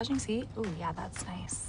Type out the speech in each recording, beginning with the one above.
Massaging seat? Ooh, yeah, that's nice.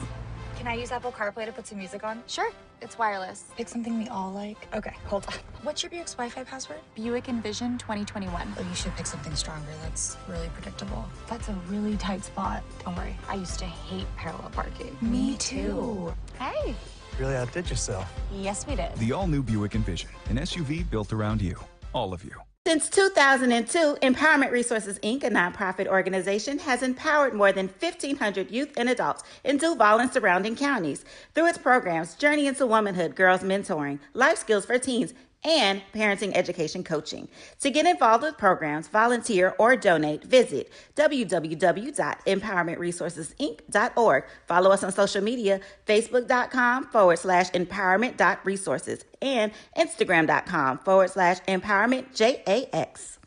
Can I use Apple CarPlay to put some music on? Sure, it's wireless. Pick something we all like. Okay, hold on. What's your Buick's Wi-Fi password? Buick Envision 2021. Oh, you should pick something stronger. That's really predictable. That's a really tight spot. Don't worry, I used to hate parallel parking. Me too. Hey. Really outdid yourself. Yes, we did. The all-new Buick Envision, an SUV built around you, all of you. Since 2002, Empowerment Resources, Inc., a nonprofit organization, has empowered more than 1,500 youth and adults in Duval and surrounding counties through its programs Journey into Womanhood, Girls Mentoring, Life Skills for Teens, and Parenting Education Coaching. To get involved with programs, volunteer, or donate, visit www.empowermentresourcesinc.org. Follow us on social media, facebook.com/empowerment.resources and instagram.com/empowermentjax.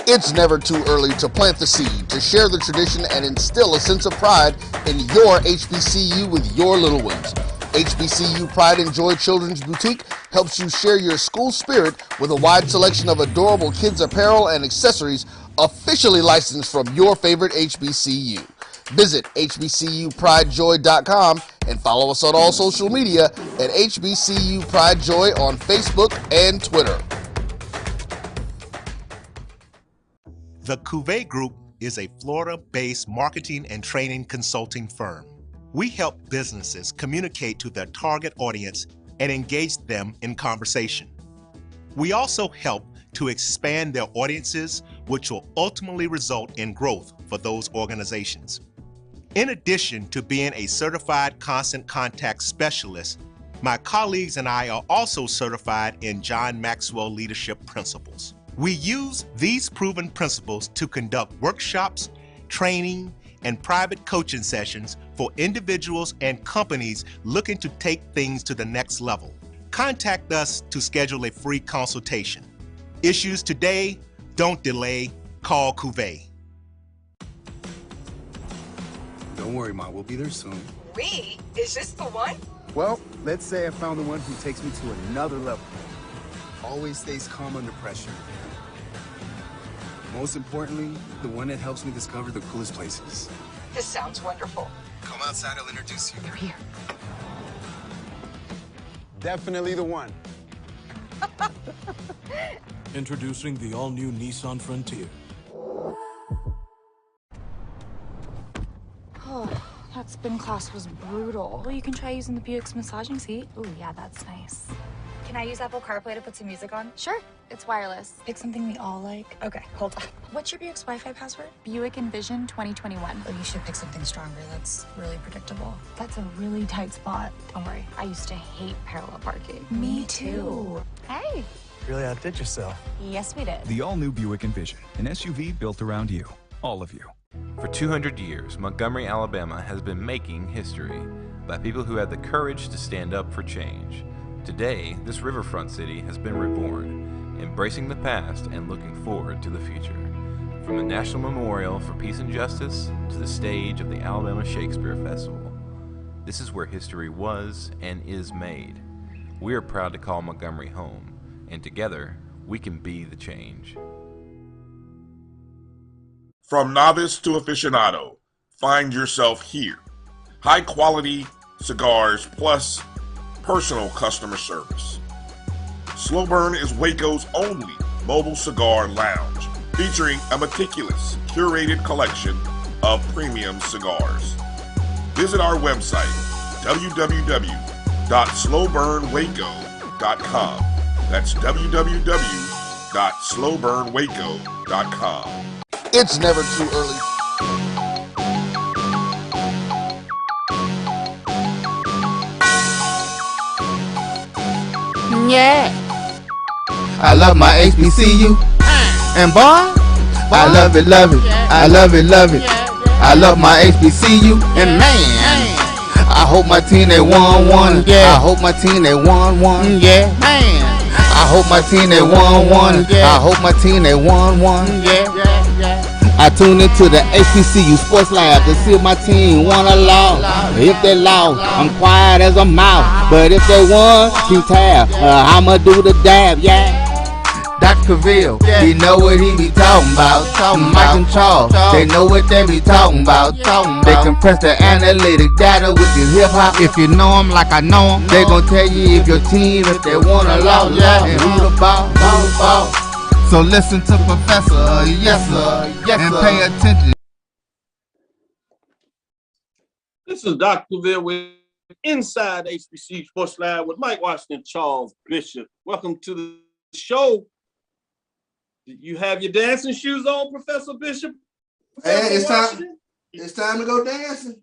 It's never too early to plant the seed, to share the tradition, and instill a sense of pride in your HBCU with your little ones. HBCU Pride and Joy Children's Boutique helps you share your school spirit with a wide selection of adorable kids apparel and accessories officially licensed from your favorite HBCU. Visit hbcupridejoy.com and follow us on all social media at HBCU Pride Joy on Facebook and Twitter. The Cuvée Group is a Florida-based marketing and training consulting firm. We help businesses communicate to their target audience and engage them in conversation. We also help to expand their audiences, which will ultimately result in growth for those organizations. In addition to being a certified constant contact specialist, my colleagues and I are also certified in John Maxwell Leadership Principles. We use these proven principles to conduct workshops, training, and private coaching sessions for individuals and companies looking to take things to the next level. Contact us to schedule a free consultation. Issues today, don't delay, call Cuvée. Don't worry, Ma, we'll be there soon. We? Is this the one? Well, let's say I found the one who takes me to another level. Always stays calm under pressure. Most importantly, the one that helps me discover the coolest places. This sounds wonderful. Come outside, I'll introduce you. They're here. Definitely the one. Introducing the all-new Nissan Frontier. Oh, that spin class was brutal. Well, you can try using the Buick's massaging seat. Ooh, yeah, that's nice. Can I use Apple CarPlay to put some music on? Sure, it's wireless. Pick something we all like. Okay, hold on. What's your Buick's Wi-Fi password? Buick Envision 2021. Oh, you should pick something stronger. That's really predictable. That's a really tight spot. Don't worry, I used to hate parallel parking. Me too. Hey. Really outdid yourself. Yes, we did. The all-new Buick Envision, an SUV built around you, all of you. For 200 years, Montgomery, Alabama has been making history by people who had the courage to stand up for change. Today, this riverfront city has been reborn, embracing the past and looking forward to the future. From the National Memorial for Peace and Justice to the stage of the Alabama Shakespeare Festival, this is where history was and is made. We are proud to call Montgomery home, and together, we can be the change. From novice to aficionado, find yourself here. High quality cigars plus personal customer service. Slow Burn is Waco's only mobile cigar lounge, featuring a meticulous, curated collection of premium cigars. Visit our website, www.slowburnwaco.com. That's www.slowburnwaco.com. It's never too early. Yeah. I love my HBCU. And boy, I love it, love it. I love it, love it. I love my HBCU. And man, I hope my team they won. Yeah. I hope my team they won. Yeah. Man, I hope my team they won. I hope my team they won. Yeah. I tune into the HBCU Sports Lab to see if my team won or lost. If they lost, I'm quiet as a mouse. But if they won, keep tab. I'ma do the dab, yeah. Cavill, he know what he be talking about. Mike and Charles, they know what they be talking about. They compress the analytic data with your hip hop. If you know them like I know them, they gon' tell you if your team, if they wanna lose, and who the ball. So listen to Professor, yes sir, and pay attention. This is Dr. Cavill with Inside HBCU Sports Lab with Mike Washington, Charles Bishop. Welcome to the show. Did you have your dancing shoes on, Professor Bishop? Hey, it's time to go dancing.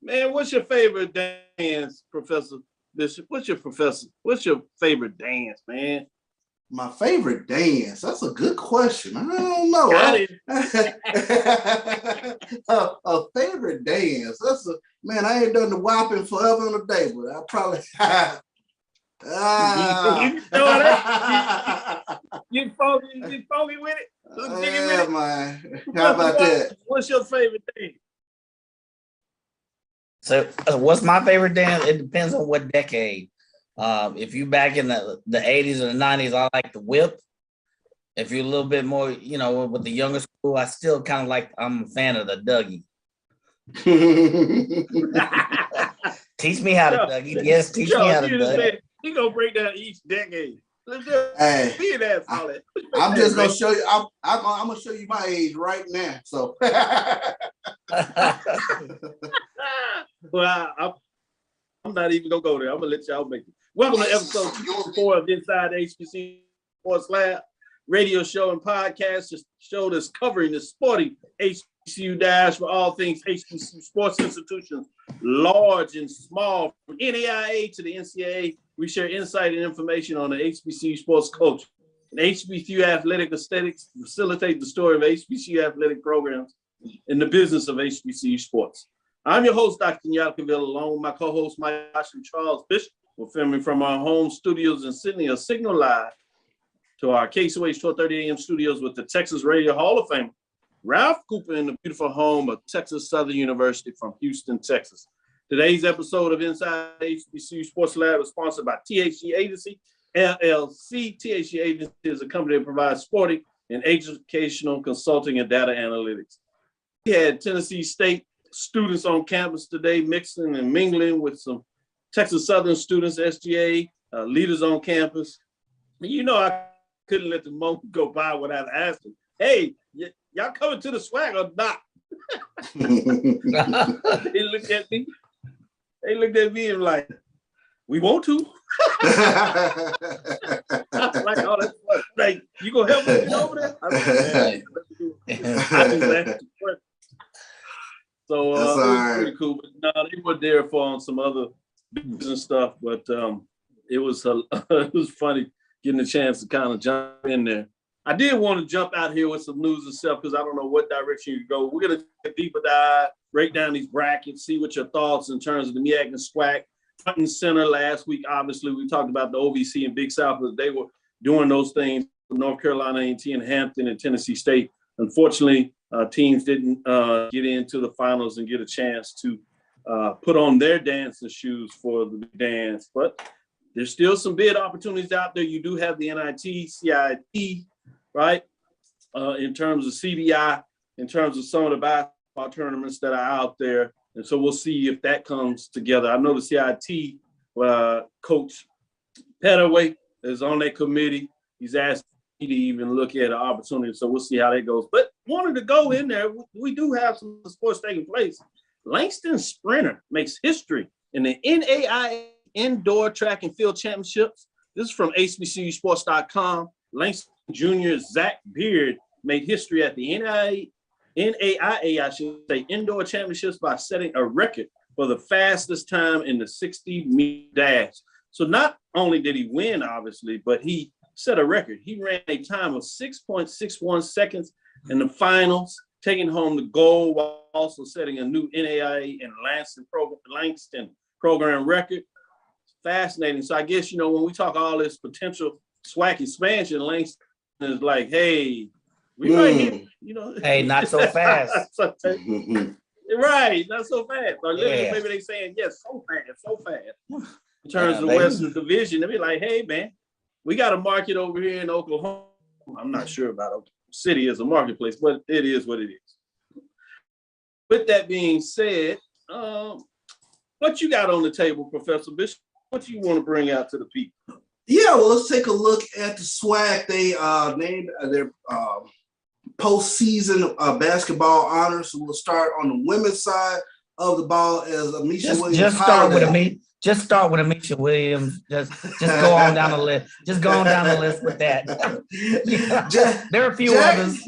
Man, what's your favorite dance, Professor Bishop? What's your favorite dance, man? My favorite dance? That's a good question. I don't know. A favorite dance? Man, I ain't done the whopping forever and a day, but I probably you funky with it? Yeah, man. How about that? What's your favorite dance? So what's my favorite dance? It depends on what decade. If you back in the 80s or the 90s, I like the whip. If you're a little bit more, with the younger school, I still kind of I'm a fan of the Dougie. Teach me how to Dougie. Yes, teach me how to Dougie. He gonna break down each decade. Hey, I'm just gonna show you. I'm gonna show you my age right now. So, well, I'm not even gonna go there. I'm gonna let y'all make it. Welcome to episode 4 of Inside HBCU Sports Lab, radio show and podcast. Just show that's covering the sporty HBCU dash for all things HBCU sports institutions, large and small, from NAIA to the NCAA. We share insight and information on the HBCU sports culture and HBCU athletic aesthetics to facilitate the story of HBCU athletic programs in the business of HBCU sports. I'm your host, Dr. Cavill, along with my co-host, Mike Washington, Charles Bishop. We're filming from our home studios in Sydney, a signal live to our KSOH 1230 AM studios with the Texas Radio Hall of Fame, Ralph Cooper, in the beautiful home of Texas Southern University from Houston, Texas. Today's episode of Inside HBCU Sports Lab is sponsored by THG Agency, LLC. THG Agency is a company that provides sporting and educational consulting and data analytics. We had Tennessee State students on campus today, mixing and mingling with some Texas Southern students, SGA, leaders on campus. I couldn't let the moment go by without asking, hey, y'all coming to the swag or not? They looked at me and like, we want to. I was like, oh, that's what, like, you gonna help me over there? I was So it was pretty cool. But no, they were there for some other business stuff, but it was funny getting a chance to kind of jump in there. I did want to jump out here with some news and stuff because I don't know what direction you go. We're gonna take a deeper dive, break down these brackets, see what your thoughts in terms of the MEAC and SWAC. Front and center last week, obviously, we talked about the OVC and Big South, but they were doing those things with North Carolina A&T and Hampton and Tennessee State. Unfortunately, teams didn't get into the finals and get a chance to put on their dancing shoes for the dance. But there's still some bid opportunities out there. You do have the NIT, CIT, right? In terms of CBI, in terms of some of the basketball tournaments that are out there. And so we'll see if that comes together. I know the CIT coach Pettaway is on that committee. He's asked me to even look at an opportunity. So we'll see how that goes. But wanted to go in there. We do have some sports taking place. Langston Sprinter makes history in the NAIA Indoor Track and Field Championships. This is from HBCUsports.com. Langston Jr. Zach Beard made history at the NAIA, I should say, Indoor Championships by setting a record for the fastest time in the 60-meter dash. So not only did he win, obviously, but he set a record. He ran a time of 6.61 seconds in the finals, taking home the gold while also setting a new NAIA and Langston program record. Fascinating. So I guess, when we talk all this potential SWAC expansion, Langston is like, hey, we right here, Hey, not so fast. Right, not so fast. Or maybe they saying, yes, so fast. In terms of the Western Division, they be like, hey, man, we got a market over here in Oklahoma. I'm not sure about a city as a marketplace, but it is what it is. With that being said, what you got on the table, Professor Bishop? What you want to bring out to the people? Yeah, well, let's take a look at the SWAC. They named their postseason basketball honors. So we'll start on the women's side of the ball as Amisha Williams. Just start with Amisha Williams. Just go on down the list. Just go on down the list with that. There are a few others.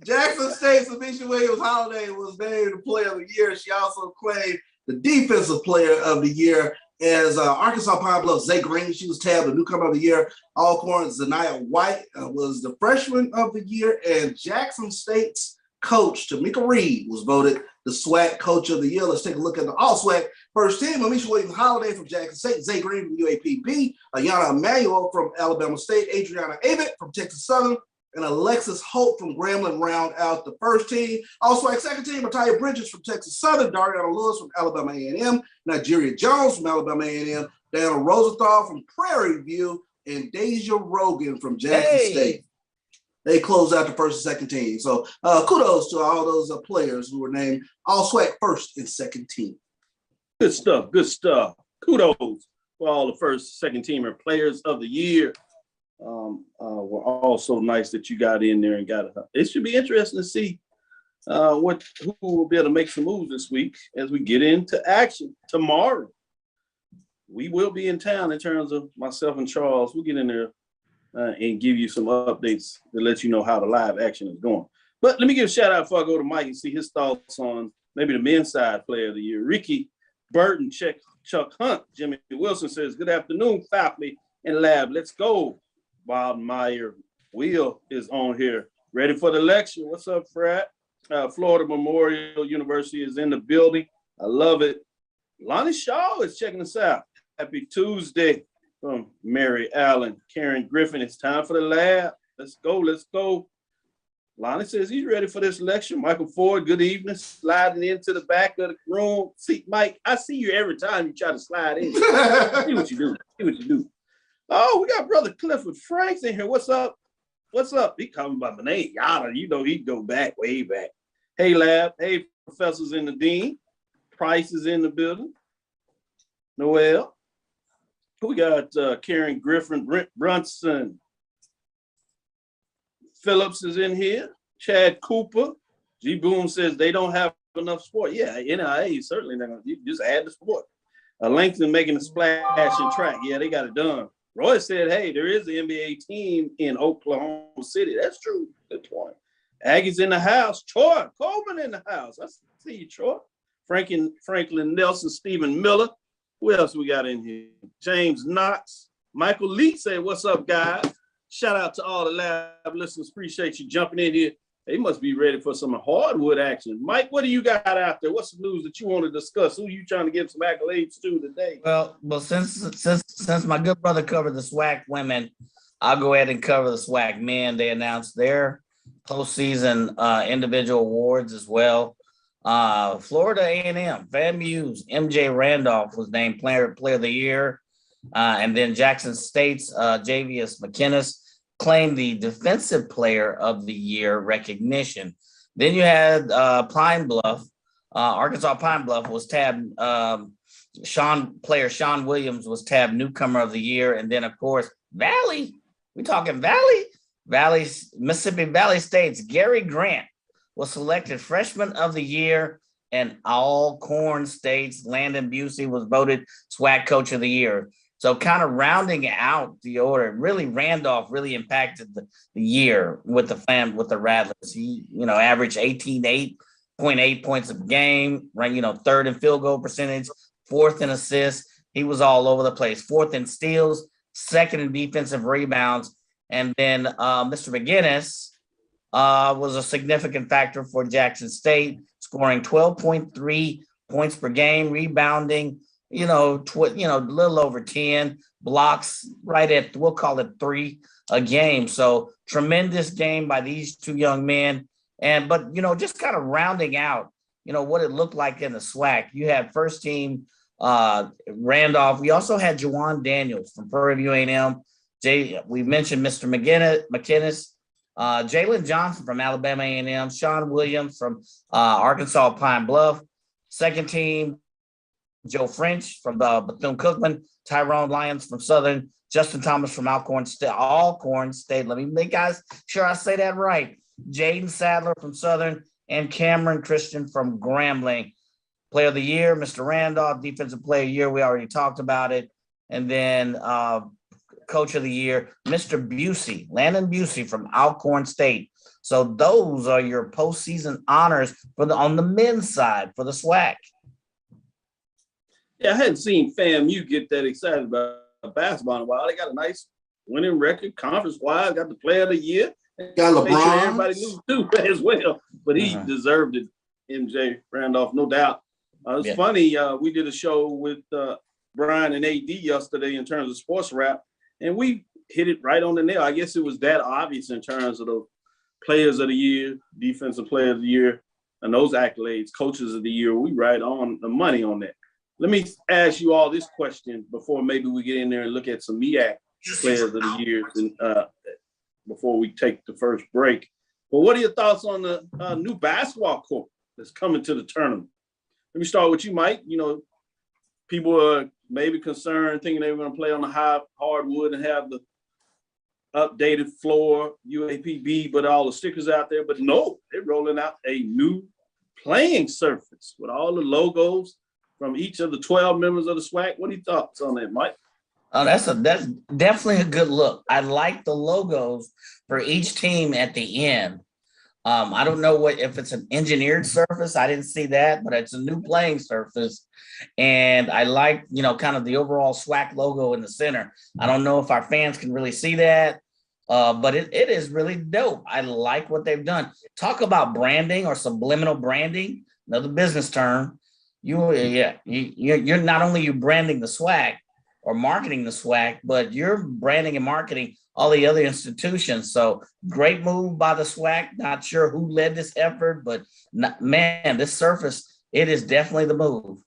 Jackson State's Amisha Williams Holiday was named the Player of the Year. She also claimed the Defensive Player of the Year. As Arkansas Pine Bluff, Zay Green, she was tabbed the Newcomer of the Year. Alcorn Zanaya White was the Freshman of the Year. And Jackson State's coach, Tamika Reed, was voted the SWAC Coach of the Year. Let's take a look at the All-SWAC first team. Amisha Williams Holiday from Jackson State, Zay Green from UAPB, Ayana Emanuel from Alabama State, Adriana Avett from Texas Southern, and Alexis Hope from Grambling round out the first team. Also, at second team, Natalia Bridges from Texas Southern, Dariana Lewis from Alabama A&M, Nigeria Jones from Alabama A&M, Daniel Rosenthal from Prairie View, and Deja Rogan from Jackson State. They closed out the first and second team. So kudos to all those players who were named All-SWAC first and second team. Good stuff, good stuff. Kudos for all the first, second teamer players of the year. Were all so nice that you got in there and got it. It should be interesting to see who will be able to make some moves this week as we get into action tomorrow. We will be in town in terms of myself and Charles. We'll get in there and give you some updates to let you know how the live action is going. But let me give a shout out before I go to Mike and see his thoughts on maybe the men's side player of the year. Ricky Burton, Chuck Hunt, Jimmy Wilson says, good afternoon, faculty and lab. Let's go. Bob Meyer Will is on here. Ready for the lecture. What's up, Fred? Florida Memorial University is in the building. I love it. Lonnie Shaw is checking us out. Happy Tuesday from Mary Allen. Karen Griffin, it's time for the lab. Let's go, let's go. Lonnie says he's ready for this lecture. Michael Ford, good evening. Sliding into the back of the room. See, Mike, I see you every time you try to slide in. See what you do. See what you do. Oh, we got Brother Clifford Franks in here. What's up? What's up? He calling by my name. Yada, you know he'd go back, way back. Hey, lab. Hey, professors in the dean. Price is in the building. Noel. We got Karen Griffin, Brent Brunson. Phillips is in here. Chad Cooper. G. Boom says they don't have enough sport. Yeah, NIA certainly not. You just add the sport. Langston making a splash in track. Yeah, they got it done. Roy said, hey, there is an NBA team in Oklahoma City. That's true. Good point. Aggie's in the house. Troy Coleman in the house. I see you, Troy. Franklin Nelson, Stephen Miller. Who else we got in here? James Knox. Michael Lee said, what's up, guys? Shout out to all the lab listeners. Appreciate you jumping in here. They must be ready for some hardwood action. Mike, what do you got out there? What's the news that you want to discuss? Who are you trying to give some accolades to today? Well, since my good brother covered the SWAC women, I'll go ahead and cover the SWAC men. They announced their postseason individual awards as well. Florida A&M, Van Muse, MJ Randolph was named player of the year. And then Jackson State's Javius McInnes claimed the defensive player of the year recognition. Then you had Pine Bluff, Arkansas Pine Bluff was tabbed, Sean Williams was tabbed newcomer of the year. And then of course, Valley, we talking Valley, Mississippi Valley State's Gary Grant was selected freshman of the year, and Alcorn State's Landon Busey was voted SWAC coach of the year. So kind of rounding out the order, really Randolph really impacted the year with the Rattlers. He, averaged 18.8 points a game, ranked, third in field goal percentage, fourth in assists. He was all over the place. Fourth in steals, second in defensive rebounds. And then Mr. McInnes was a significant factor for Jackson State, scoring 12.3 points per game, rebounding, a little over 10 blocks, right at, we'll call it 3 a game. So tremendous game by these two young men. But just kind of rounding out, what it looked like in the SWAC. You had first team Randolph. We also had Jawan Daniels from Prairie View A&M. We mentioned Mr. McInnes. Jalen Johnson from Alabama A&M, Sean Williams from Arkansas Pine Bluff. Second team, Joe French from Bethune-Cookman, Tyrone Lyons from Southern, Justin Thomas from Alcorn State. Let me make sure I say that right. Jaden Sadler from Southern and Cameron Christian from Grambling. Player of the Year, Mr. Randolph. Defensive Player of the Year, we already talked about it. And then Coach of the Year, Mr. Busey, Landon Busey from Alcorn State. So those are your postseason honors on the men's side for the SWAC. Yeah, I hadn't seen FAMU get that excited about basketball in a while. They got a nice winning record, conference-wise, got the Player of the Year. Got LeBron. Sure everybody knew too as well, but he deserved it, MJ Randolph, no doubt. It's funny, we did a show with Brian and AD yesterday in terms of sports rap, and we hit it right on the nail. I guess it was that obvious in terms of the Players of the Year, Defensive Player of the Year, and those accolades, Coaches of the Year. We right on the money on that. Let me ask you all this question before maybe we get in there and look at some MEAC Players of the Year and, before we take the first break. But what are your thoughts on the new basketball court that's coming to the tournament? Let me start with you, Mike. You know, people are maybe concerned, thinking they were going to play on the hardwood and have the updated floor, UAPB, but all the stickers out there. But no, they're rolling out a new playing surface with all the logos from each of the 12 members of the SWAC. What are your thoughts on that, Mike? Oh, that's definitely a good look. I like the logos for each team at the end. I don't know if it's an engineered surface. I didn't see that, but it's a new playing surface. And I like, kind of the overall SWAC logo in the center. I don't know if our fans can really see that, but it is really dope. I like what they've done. Talk about branding or subliminal branding, another business term. You're not only you branding the SWAC or marketing the SWAC, but you're branding and marketing all the other institutions. So great move by the SWAC. Not sure who led this effort, but man, this surface, it is definitely the move.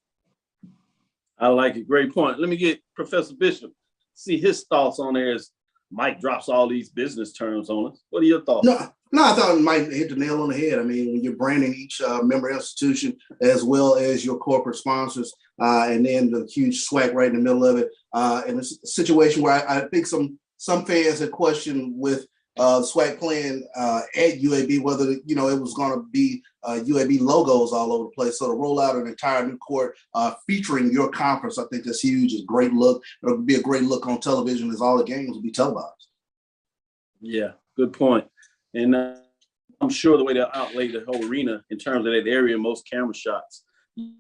I like it. Great point. Let me get Professor Bishop, see his thoughts on there as Mike drops all these business terms on us. What are your thoughts? No, I thought Mike hit the nail on the head. I mean, when you're branding each member institution as well as your corporate sponsors, and then the huge SWAC right in the middle of it, in a situation where I think some fans had questioned with the SWAC playing at UAB whether it was going to be UAB logos all over the place. So to roll out an entire new court featuring your conference, I think that's huge. It's a great look. It'll be a great look on television as all the games will be televised. Yeah, good point. And I'm sure the way they outlay the whole arena in terms of that area, most camera shots, you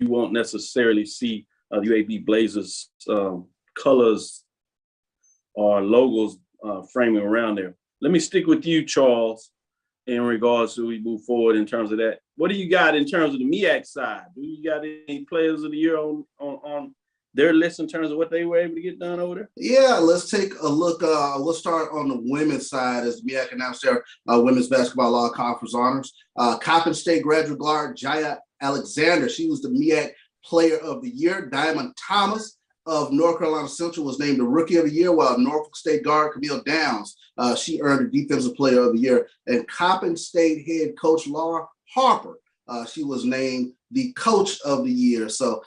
won't necessarily see the UAB Blazers colors or logos framing around there. Let me stick with you, Charles, in regards to we move forward in terms of that. What do you got in terms of the MEAC side? Do you got any Players of the Year on their list in terms of what they were able to get done over there? Yeah, let's take a look. Let's start on the women's side as MEAC announced their women's basketball all conference honors. Coppin State graduate guard Jaya Alexander, she was the MEAC Player of the Year. Diamond Thomas of North Carolina Central was named the Rookie of the Year, while Norfolk State guard Camille Downs, she earned the Defensive Player of the Year. And Coppin State head coach Laura Harper, she was named the Coach of the Year. So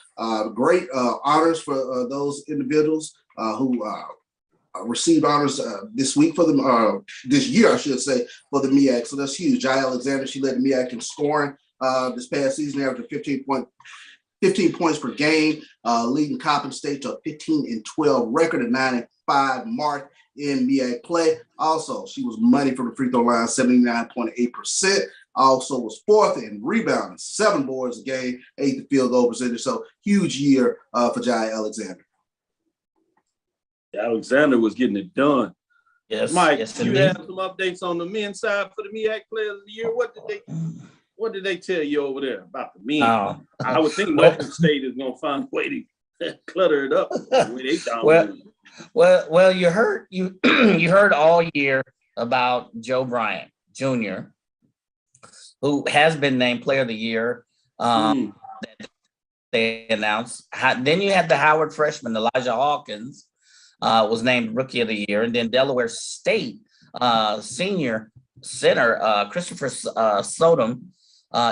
great honors for those individuals who received honors this week for them, this year, I should say, for the MEAC. So that's huge. Jai Alexander, she led the MEAC in scoring this past season, averaging 15 points per game, leading Coppin State to a 15-12 record, a 9-5 mark in MEAC play. Also, she was money from the free throw line, 79.8%. Also was fourth in rebounding, 7 boards a game, 8th field goal percentage. So huge year for Jai Alexander. Alexander was getting it done. Yes, Mike, yes, you have some updates on the men's side for the MEAC Players of the Year. What did they tell you over there about the men? I would think Norfolk State is going to find a way to clutter it up. Well, you heard you heard all year about Joe Bryant Jr., who has been named Player of the Year. That they announced. Then you had the Howard freshman Elijah Hawkins was named Rookie of the Year, and then Delaware State Senior center Christopher Sodom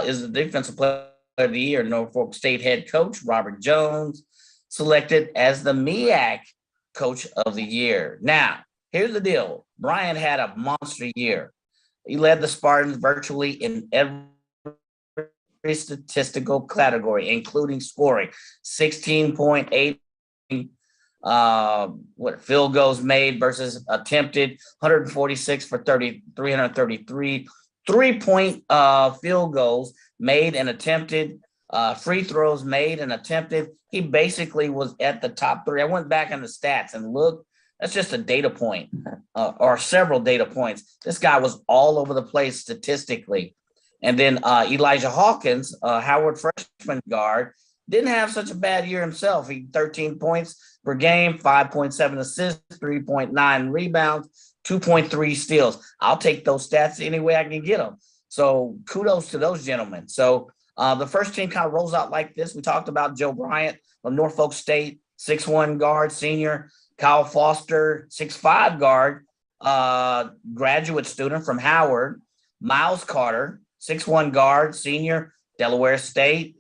is the defensive player of the year. Norfolk State head coach Robert Jones selected as the MEAC coach of the year. Now, here's the deal. Brian had a monster year. He led the Spartans virtually in every statistical category, including scoring 16.8 field goals made versus attempted, 146 for 333 3-point field goals made and attempted, free throws made and attempted. He basically was at the top 3. I went back on the stats and looked. That's just a data point or several data points. This guy was all over the place statistically. And then Elijah Hawkins, Howard freshman guard, didn't have such a bad year himself. He 13 points per game, 5.7 assists, 3.9 rebounds, 2.3 steals. I'll take those stats any way I can get them. So kudos to those gentlemen. So the first team kind of rolls out like this. We talked about Joe Bryant from Norfolk State, 6'1" guard, senior. Kyle Foster, 6'5" guard, graduate student from Howard. Miles Carter, 6'1" guard, senior, Delaware State.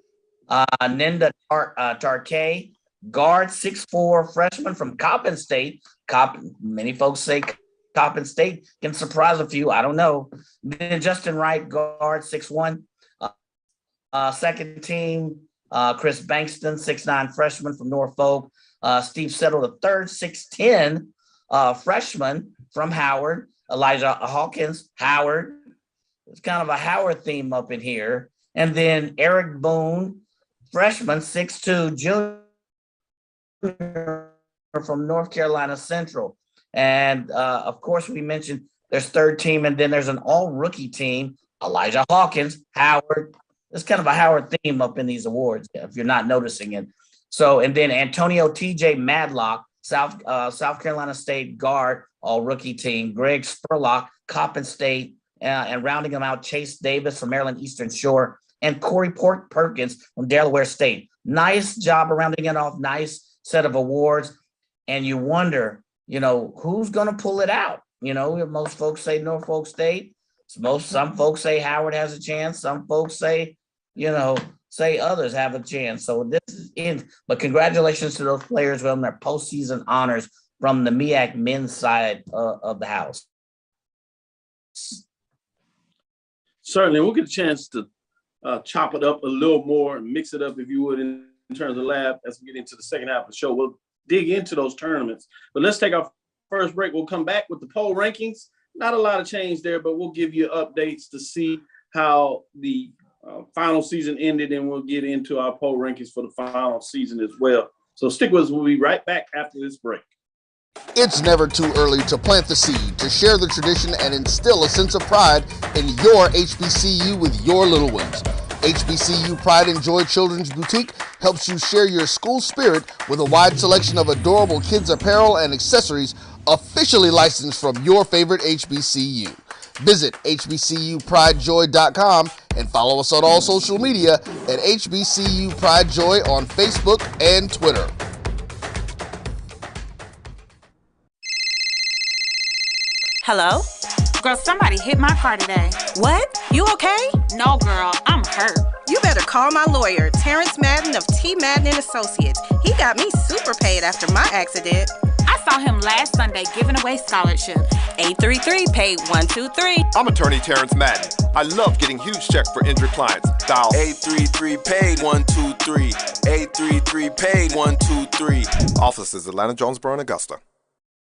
Ninda Tarkay, guard, 6'4", freshman from Coppin State. Many folks say Coppin State can surprise a few. I don't know. Then Justin Wright, guard, 6'1". Second team, Chris Bankston, 6'9", freshman from Norfolk. Steve Settle III, 6'10", freshman from Howard. Elijah Hawkins, Howard. It's kind of a Howard theme up in here. And then Eric Boone, freshman, 6'2", junior from North Carolina Central. And of course, we mentioned there's third team, and then there's an all-rookie team, Elijah Hawkins, Howard. It's kind of a Howard theme up in these awards, if you're not noticing it. So, and then Antonio T.J. Madlock, South Carolina State guard, all-rookie team. Greg Spurlock, Coppin State, and rounding them out, Chase Davis from Maryland Eastern Shore, and Corey Perkins from Delaware State. Nice job of rounding it off, nice set of awards. And you wonder, who's going to pull it out? Most folks say Norfolk State. Some folks say Howard has a chance. Some folks say, say others have a chance. So this is in, but congratulations to those players on their postseason honors from the MEAC men's side of the house. Certainly, we'll get a chance to chop it up a little more and mix it up, if you would, in terms of lab as we get into the second half of the show. We'll dig into those tournaments. But let's take our first break. We'll come back with the poll rankings. Not a lot of change there, but we'll give you updates to see how the final season ended, and we'll get into our poll rankings for the final season as well. So stick with us. We'll be right back after this break. It's never too early to plant the seed, to share the tradition, and instill a sense of pride in your HBCU with your little ones. HBCU Pride and Joy Children's Boutique helps you share your school spirit with a wide selection of adorable kids apparel and accessories officially licensed from your favorite HBCU. Visit hbcupridejoy.com and follow us on all social media at HBCU Pride Joy on Facebook and Twitter. Hello? Girl, somebody hit my car today. What? You okay? No, girl, I'm hurt. You better call my lawyer, Terrence Madden of T. Madden and Associates. He got me super paid after my accident. I saw him last Sunday giving away scholarships. 833 paid 123. I'm attorney Terrence Madden. I love getting huge checks for injured clients. Dial 833 paid 123. 833 paid 123. Offices Atlanta, Jonesboro, and Augusta.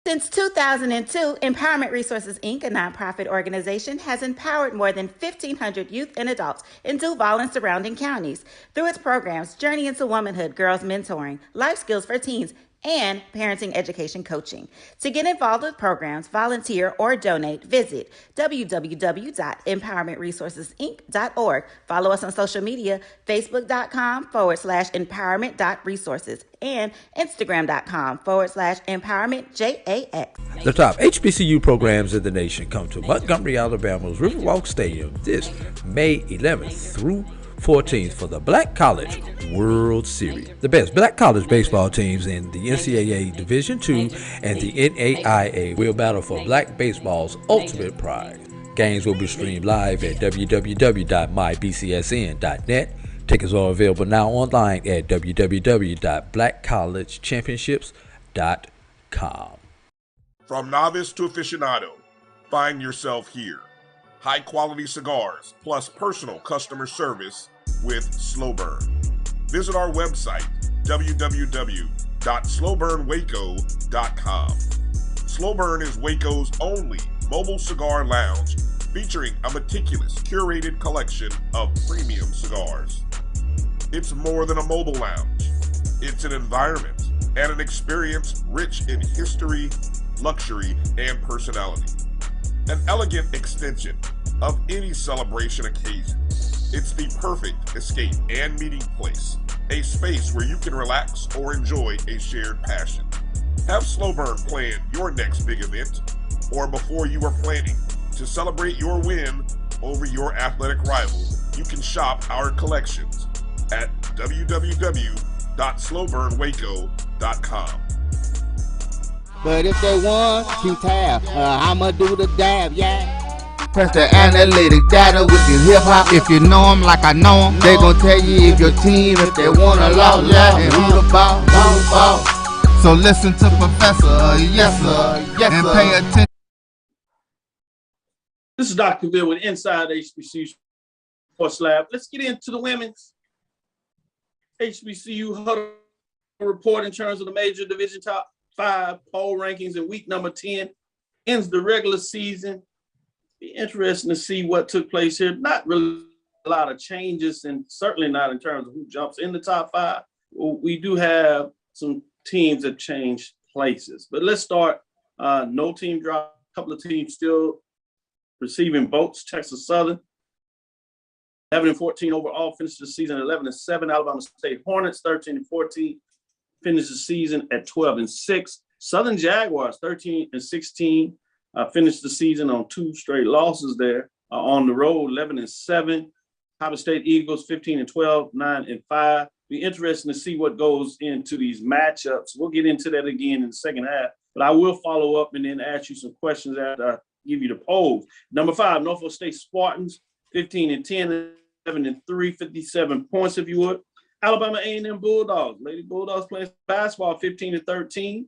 Since 2002, Empowerment Resources, Inc., a nonprofit organization, has empowered more than 1,500 youth and adults in Duval and surrounding counties. Through its programs, Journey into Womanhood, Girls Mentoring, Life Skills for Teens, and parenting education coaching. To get involved with programs, volunteer, or donate, visit www.empowermentresourcesinc.org. Follow us on social media, facebook.com/empowerment.resources and instagram.com/empowermentJAX. The top HBCU programs in the nation come to Montgomery, Alabama's Riverwalk Stadium this May 11th through 14th for the Black College World Series. The best Black college baseball teams in the NCAA Division II and the NAIA will battle for Black baseball's ultimate prize. Games will be streamed live at www.mybcsn.net. Tickets are available now online at www.blackcollegechampionships.com. From novice to aficionado, find yourself here. High quality cigars plus personal customer service with Slow Burn. Visit our website, www.slowburnwaco.com. Slow Burn is Waco's only mobile cigar lounge featuring a meticulous curated collection of premium cigars. It's more than a mobile lounge. It's an environment and an experience rich in history, luxury, and personality. An elegant extension of any celebration occasion. It's the perfect escape and meeting place, a space where you can relax or enjoy a shared passion. Have Slow Burn plan your next big event, or before you are planning to celebrate your win over your athletic rival, you can shop our collections at www.slowburnwaco.com. But if they want to tab, I'ma do the dab, yeah. Press the analytic data with your hip hop. If you know them like I know them, they gon' tell you if your team, if they wanna lose, yeah, and who the ball. So listen to Professor, yes sir, yes and pay attention. This is Dr. Bill with Inside HBCU Sports Lab. Let's get into the women's HBCU huddle report in terms of the major division top 5 poll rankings in week number 10. Ends the regular season. Be interesting to see what took place here. Not really a lot of changes, and certainly not in terms of who jumps in the top 5. We do have some teams that changed places. But let's start. No team dropped. A couple of teams still receiving votes. Texas Southern, 11-14 overall, finished the season 11-7. Alabama State Hornets, 13-14, finished the season at 12-6. Southern Jaguars, 13-16, finished the season on 2 straight losses there. On the road, 11-7. Ohio State Eagles, 15-12, 9-5. Be interesting to see what goes into these matchups. We'll get into that again in the second half, but I will follow up and then ask you some questions after I give you the polls. Number 5, Norfolk State Spartans, 15-10, 11-3, 57 points if you would. Alabama A&M Bulldogs, Lady Bulldogs playing basketball, 15-13,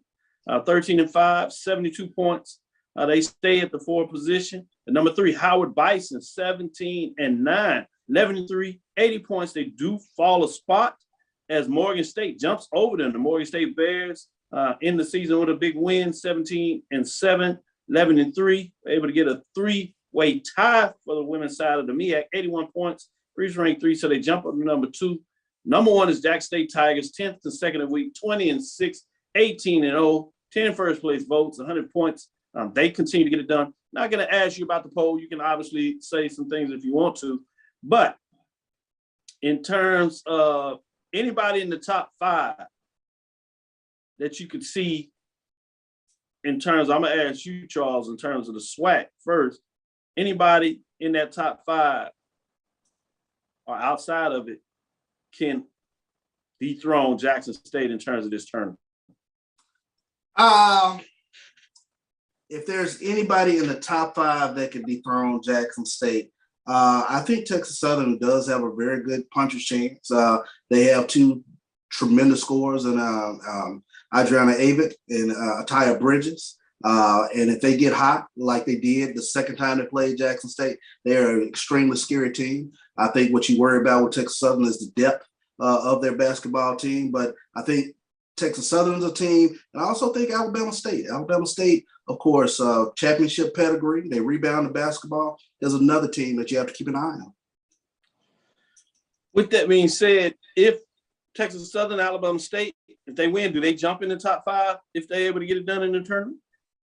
13-5, 72 points. They stay at the 4th position. And number 3, Howard Bison, 17-9, 11-3, 80 points. They do fall a spot as Morgan State jumps over them. The Morgan State Bears in the season with a big win, 17-7, 11-3, able to get a 3-way tie for the women's side of the MEAC, 81 points, ranked 3, so they jump up to number 2. Number 1 is Jack State Tigers, 10th consecutive week, 20-6, 18-0, 10 first place votes, 100 points. They continue to get it done. Not going to ask you about the poll. You can obviously say some things if you want to, but in terms of anybody in the top 5 that you could see in terms, I'm going to ask you, Charles, in terms of the SWAC first, anybody in that top 5 or outside of it can dethrone Jackson State in terms of this tournament? If there's anybody in the top 5 that can dethrone Jackson State, I think Texas Southern does have a very good puncher's chance. They have 2 tremendous scorers in Adriana Avett and Ataya Bridges. And if they get hot like they did the second time they played Jackson State, they're an extremely scary team. I think what you worry about with Texas Southern is the depth of their basketball team. But I think Texas Southern's a team, and I also think Alabama State. Alabama State, of course, championship pedigree. They rebound the basketball. There's another team that you have to keep an eye on. With that being said, if Texas Southern, Alabama State, if they win, do they jump in the top 5 if they're able to get it done in the tournament?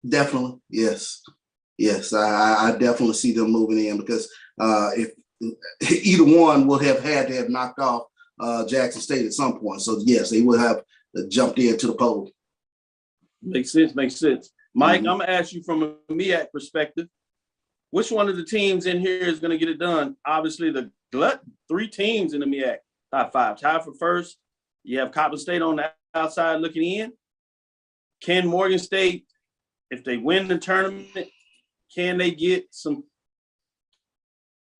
Definitely, yes. Yes, I definitely see them moving in because if either one would have had to have knocked off Jackson State at some point. So, yes, they would have jumped into the poll. Makes sense. Mike, I'm going to ask you from a MEAC perspective. which one of the teams in here is going to get it done? Obviously, the glut, 3 teams in the MEAC top 5. Tied for first, you have Coppin State on the outside looking in. Can Morgan State, if they win the tournament, can they get some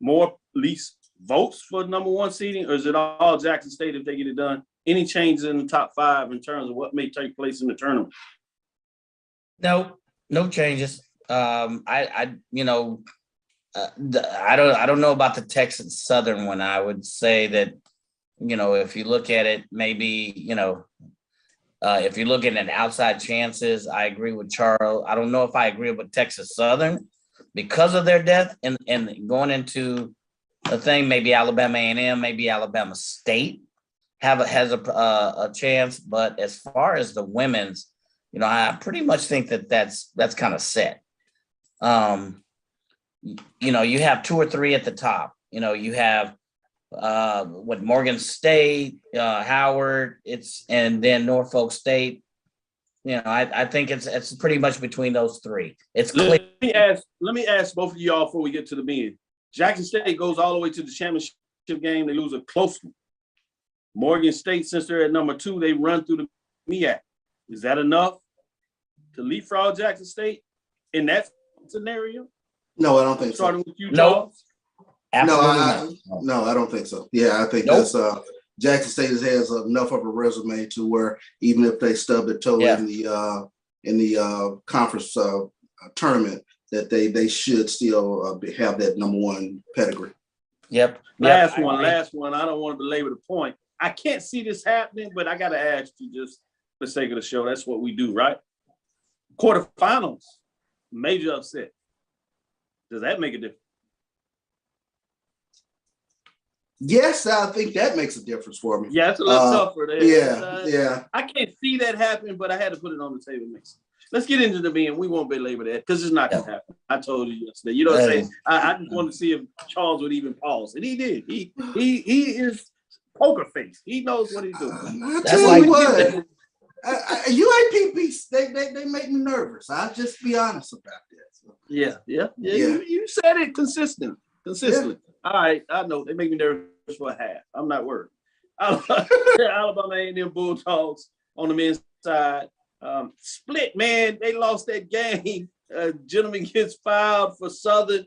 more at least votes for number 1 seeding, or is it all Jackson State if they get it done? Any changes in the top 5 in terms of what may take place in the tournament? No changes. I don't know about the Texas Southern one. I would say that, if you look at it, maybe, if you're looking at outside chances, I agree with Charles. I don't know if I agree with Texas Southern because of their depth and going into the thing. Maybe Alabama A&M, maybe Alabama State has a chance. But as far as the women's, I pretty much think that's kind of set. You have 2 or 3 at the top. You have Morgan State, Howard, and then Norfolk State. I think it's pretty much between those 3. It's clear. Let me ask both of y'all before we get to the men. Jackson State goes all the way to the championship game. They lose a close one. Morgan State, since they're at number 2, they run through the MEAC. Is that enough to leapfrog Jackson State in that scenario? No, I don't think so. Starting with you, Charles? No, I don't think so. Yeah, I think that's Jackson State has enough of a resume to where even if they stub their toe in the conference tournament, that they should still have that number 1 pedigree. Yep. Last one. I don't want to belabor the point. I can't see this happening, but I got to ask you just for the sake of the show. That's what we do, right? Quarterfinals, major upset. Does that make a difference? Yes, I think that makes a difference for me. Yeah, it's a little tougher there. Yeah. I can't see that happen, but I had to put it on the table. Let's get into the men. We won't belabor that because it's not going to happen. I told you yesterday. You know what I'm saying? I just wanted to see if Charles would even pause, and he did. He is poker face. He knows what he's doing. I tell you what, UAPB, they make me nervous. I'll just be honest about that. So. Yeah. You said it consistently. Yeah. All right, I know they make me nervous for a half. I'm not worried. Alabama A&M Bulldogs on the men's side. Split, man. They lost that game. Gentleman gets fouled for Southern,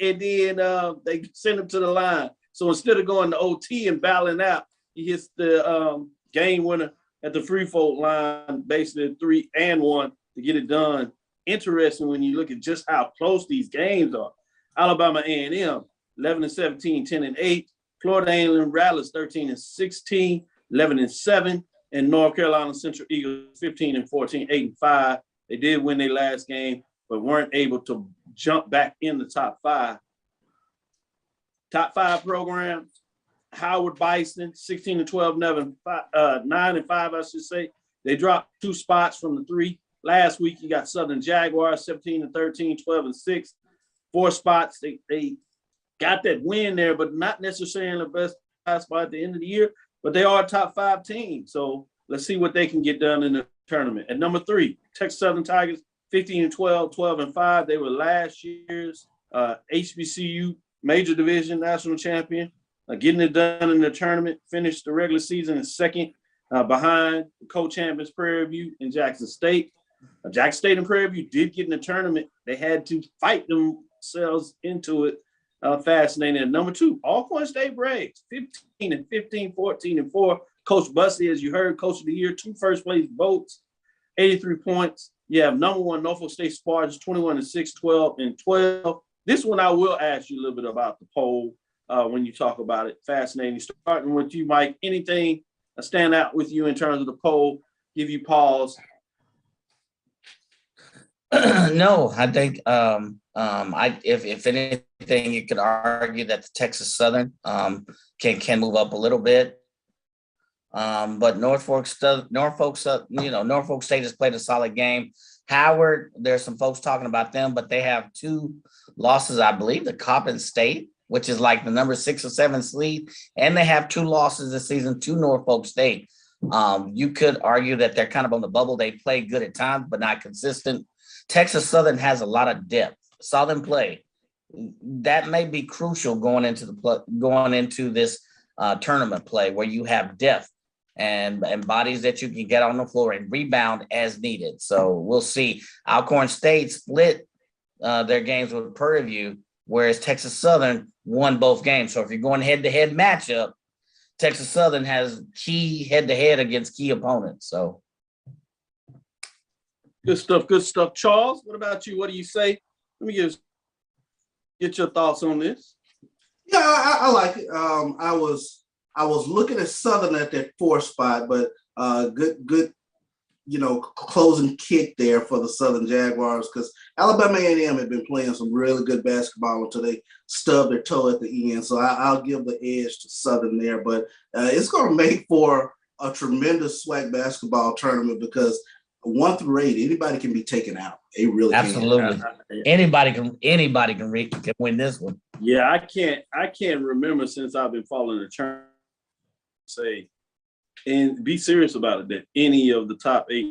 and then they send him to the line. So instead of going to OT and battling out, he hits the game winner at the free throw line, basically 3 and 1 to get it done. Interesting when you look at just how close these games are. Alabama A&M, 11-17, 10-8. Florida A&M Rattlers, 13-16, 11-7. And North Carolina Central Eagles, 15-14, 8-5. They did win their last game, but weren't able to jump back in the top 5. Top 5 programs, Howard Bison, 16-12, 9-5, I should say. They dropped 2 spots from the 3. Last week, you got Southern Jaguars, 17-13, 12-6. 4 spots. They got that win there, but not necessarily the best spot at the end of the year. But they are a top 5 team. So let's see what they can get done in the tournament. At number 3, Texas Southern Tigers, 15-12, 12-5. They were last year's HBCU Major Division National Champion. Getting it done in the tournament, finished the regular season in second behind the co-champions Prairie View and Jackson State. Jackson State and Prairie View did get in the tournament. They had to fight themselves into it. Fascinating. And number 2, Alcorn State Braves, 15-15, 14-4. Coach Bussey, as you heard, Coach of the Year, 2 first-place votes, 83 points. You have number 1, Norfolk State Spartans, 21-6, 12-12. This one I will ask you a little bit about the poll when you talk about it. Fascinating. Starting with you, Mike, anything stand out with you in terms of the poll? Give you pause. No, I think if anything, you could argue that the Texas Southern can move up a little bit. But Norfolk State has played a solid game. Howard, there's some folks talking about them, but they have 2 losses, I believe, to Coppin State, which is like the number 6 or 7 seed, and they have 2 losses this season to Norfolk State. You could argue that they're kind of on the bubble. They play good at times, but not consistent. Texas Southern has a lot of depth. Saw them play. that may be crucial going into this tournament play, where you have depth and bodies that you can get on the floor and rebound as needed. So we'll see. Alcorn State split their games with Prairie View, whereas Texas Southern won both games. So if you're going head-to-head matchup, Texas Southern has key head-to-head against key opponents. So good stuff. Charles, what about you? What do you say? Let me get your thoughts on this. Yeah, I like it. I was looking at Southern at that 4th spot, but good, closing kick there for the Southern Jaguars, because Alabama A&M had been playing some really good basketball until they stubbed their toe at the end. So I'll give the edge to Southern there, but it's going to make for a tremendous SWAC basketball tournament, because 1 through 8, anybody can be taken out. They really absolutely can. Anybody can win this one. Yeah, I can't remember since I've been following the tournament, say, and be serious about it, that any of the top 8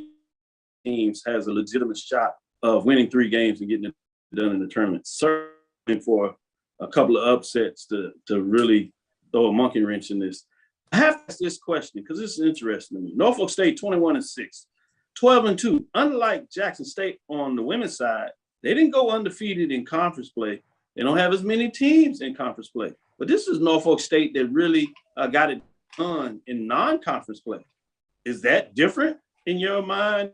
teams has a legitimate shot of winning 3 games and getting it done in the tournament. Certainly for a couple of upsets to really throw a monkey wrench in this. I have to ask this question because this is interesting to me. Norfolk State 21-6, 12-2. Unlike Jackson State on the women's side, they didn't go undefeated in conference play. They don't have as many teams in conference play. But this is Norfolk State that really got it done in non-conference play. Is that different in your mind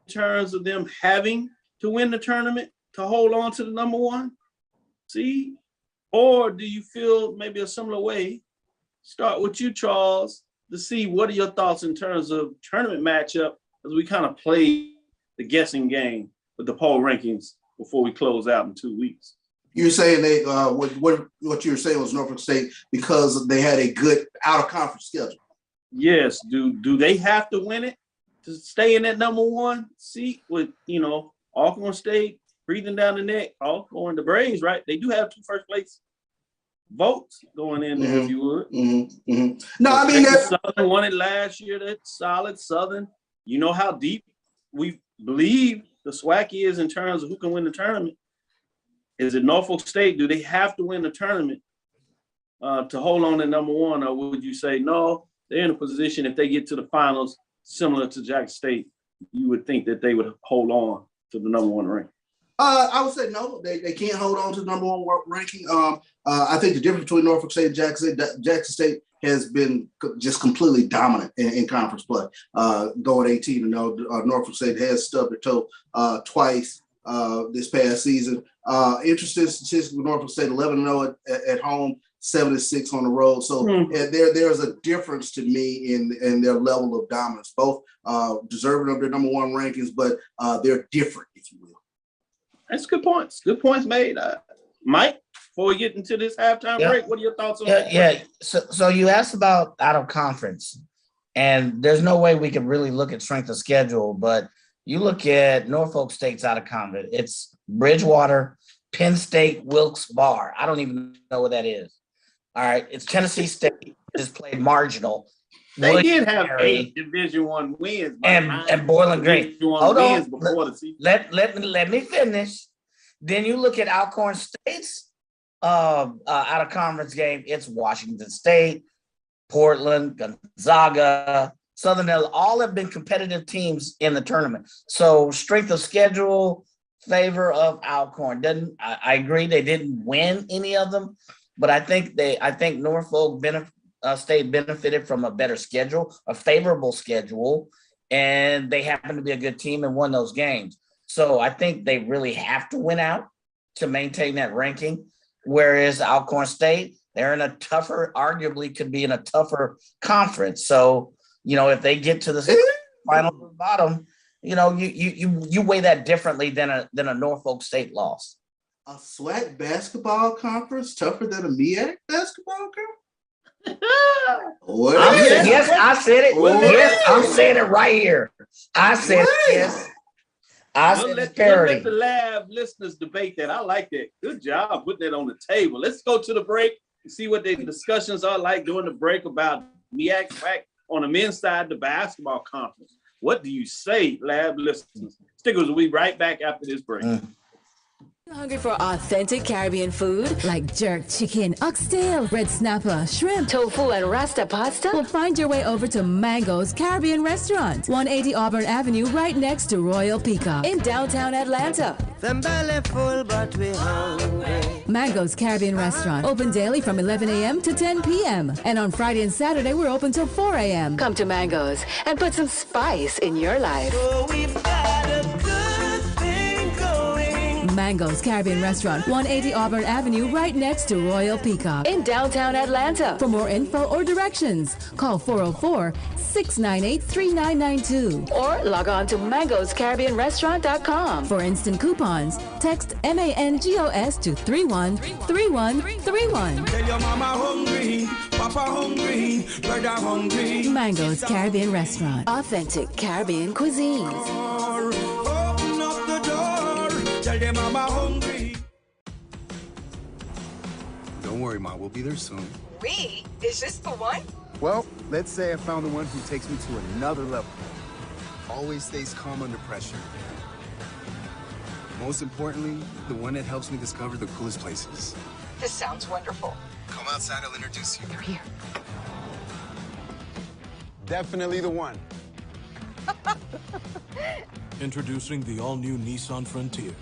in terms of them having to win the tournament to hold on to the number 1 seed? Or do you feel maybe a similar way? Start with you, Charles, to see what are your thoughts in terms of tournament matchup as we kind of play the guessing game with the poll rankings before we close out in 2 weeks. You're saying they what you were saying was Norfolk State because they had a good out-of-conference schedule. Yes. Do they have to win it to stay in that number 1 seat with, Alcorn State breathing down the neck, Alcorn, the Braves, right? They do have 2 first place votes going in there, if you would. No, I mean, Southern won it last year. That solid Southern. You know how deep we believe the SWAC is in terms of who can win the tournament. Is it Norfolk State? Do they have to win the tournament to hold on to number 1? Or would you say, no, they're in a position if they get to the finals, similar to Jackson State, you would think that they would hold on to the number 1 rank? I would say no, they can't hold on to the number 1 ranking. I think the difference between Norfolk State and Jackson State has been just completely dominant in conference play. Going 18-0, Norfolk State has stubbed their toe twice this past season. Interesting statistic with Norfolk State: 11-0 at home, 7-6 on the road. So there's a difference to me in their level of dominance. Both deserving of their number 1 rankings, but they're different, if you will. That's good points. Good points made. Mike, before we get into this halftime break, what are your thoughts on that? Yeah. So you asked about out of conference, and there's no way we can really look at strength of schedule, but you look at Norfolk State's out of conference. It's Bridgewater, Penn State, Wilkes-Barre. I don't even know what that is. All right. It's Tennessee State has played marginal. They did have 8 Division I wins. And Bowling Green. Hold on. Let me finish. Then you look at Alcorn State's out of conference game. It's Washington State, Portland, Gonzaga, Southern Illinois. All have been competitive teams in the tournament. So strength of schedule, favor of Alcorn. I agree they didn't win any of them, but I think Norfolk State benefited from a better schedule, a favorable schedule, and they happen to be a good team and won those games. So I think they really have to win out to maintain that ranking. Whereas Alcorn State, they're in a tougher, arguably could be in a tougher conference. So, if they get to the final bottom, you weigh that differently than a Norfolk State loss. A SWAC basketball conference tougher than a MEAC basketball conference? Yes, I said it. Yes, I'm saying it right here. I said it. Yes. Let the lab listeners debate that. I like that. Good job putting that on the table. Let's go to the break and see what the discussions are like during the break about MEAC on the men's side, the basketball conference. What do you say, lab listeners? Stick with us. We'll be right back after this break. Hungry for authentic Caribbean food like jerk chicken, oxtail, red snapper, shrimp, tofu, and rasta pasta? Well, find your way over to Mango's Caribbean Restaurant, 180 Auburn Avenue, right next to Royal Peacock in downtown Atlanta. Them belly full, but we hungry. Mango's Caribbean Restaurant, open daily from 11 a.m. to 10 p.m. And on Friday and Saturday, we're open till 4 a.m. Come to Mango's and put some spice in your life. So we've got a good thing going. Mango's Caribbean Restaurant, 180 Auburn Avenue, right next to Royal Peacock in downtown Atlanta. For more info or directions, call 404-698-3992 or log on to mangoscaribbeanrestaurant.com. For instant coupons, text MANGOS to 313131. Tell your mama hungry, papa hungry, brother hungry. Mango's Caribbean Restaurant, authentic Caribbean cuisines. Open up the door, tell your mama hungry. Don't worry, Ma. We'll be there soon. We? Is this the one? Well, let's say I found the one who takes me to another level. Always stays calm under pressure. Most importantly, the one that helps me discover the coolest places. This sounds wonderful. Come outside, I'll introduce you. They're here. Definitely the one. Introducing the all-new Nissan Frontier.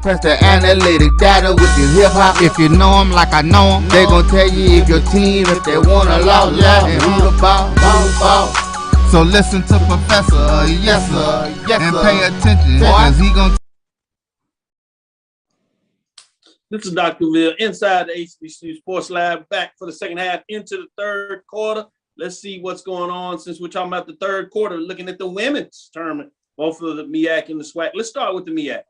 Press the analytic data with your hip hop. If you know them like I know them, they gon' tell you if your team, if they wanna lose, and who the ball. So listen to Professor, yes sir, and pay attention, cause he gon' This is Dr. Ville inside the HBCU Sports Lab, back for the second half into the third quarter. Let's see what's going on since we're talking about the third quarter, looking at the women's tournament, both of the MEAC and the SWAC. Let's start with the MEAC.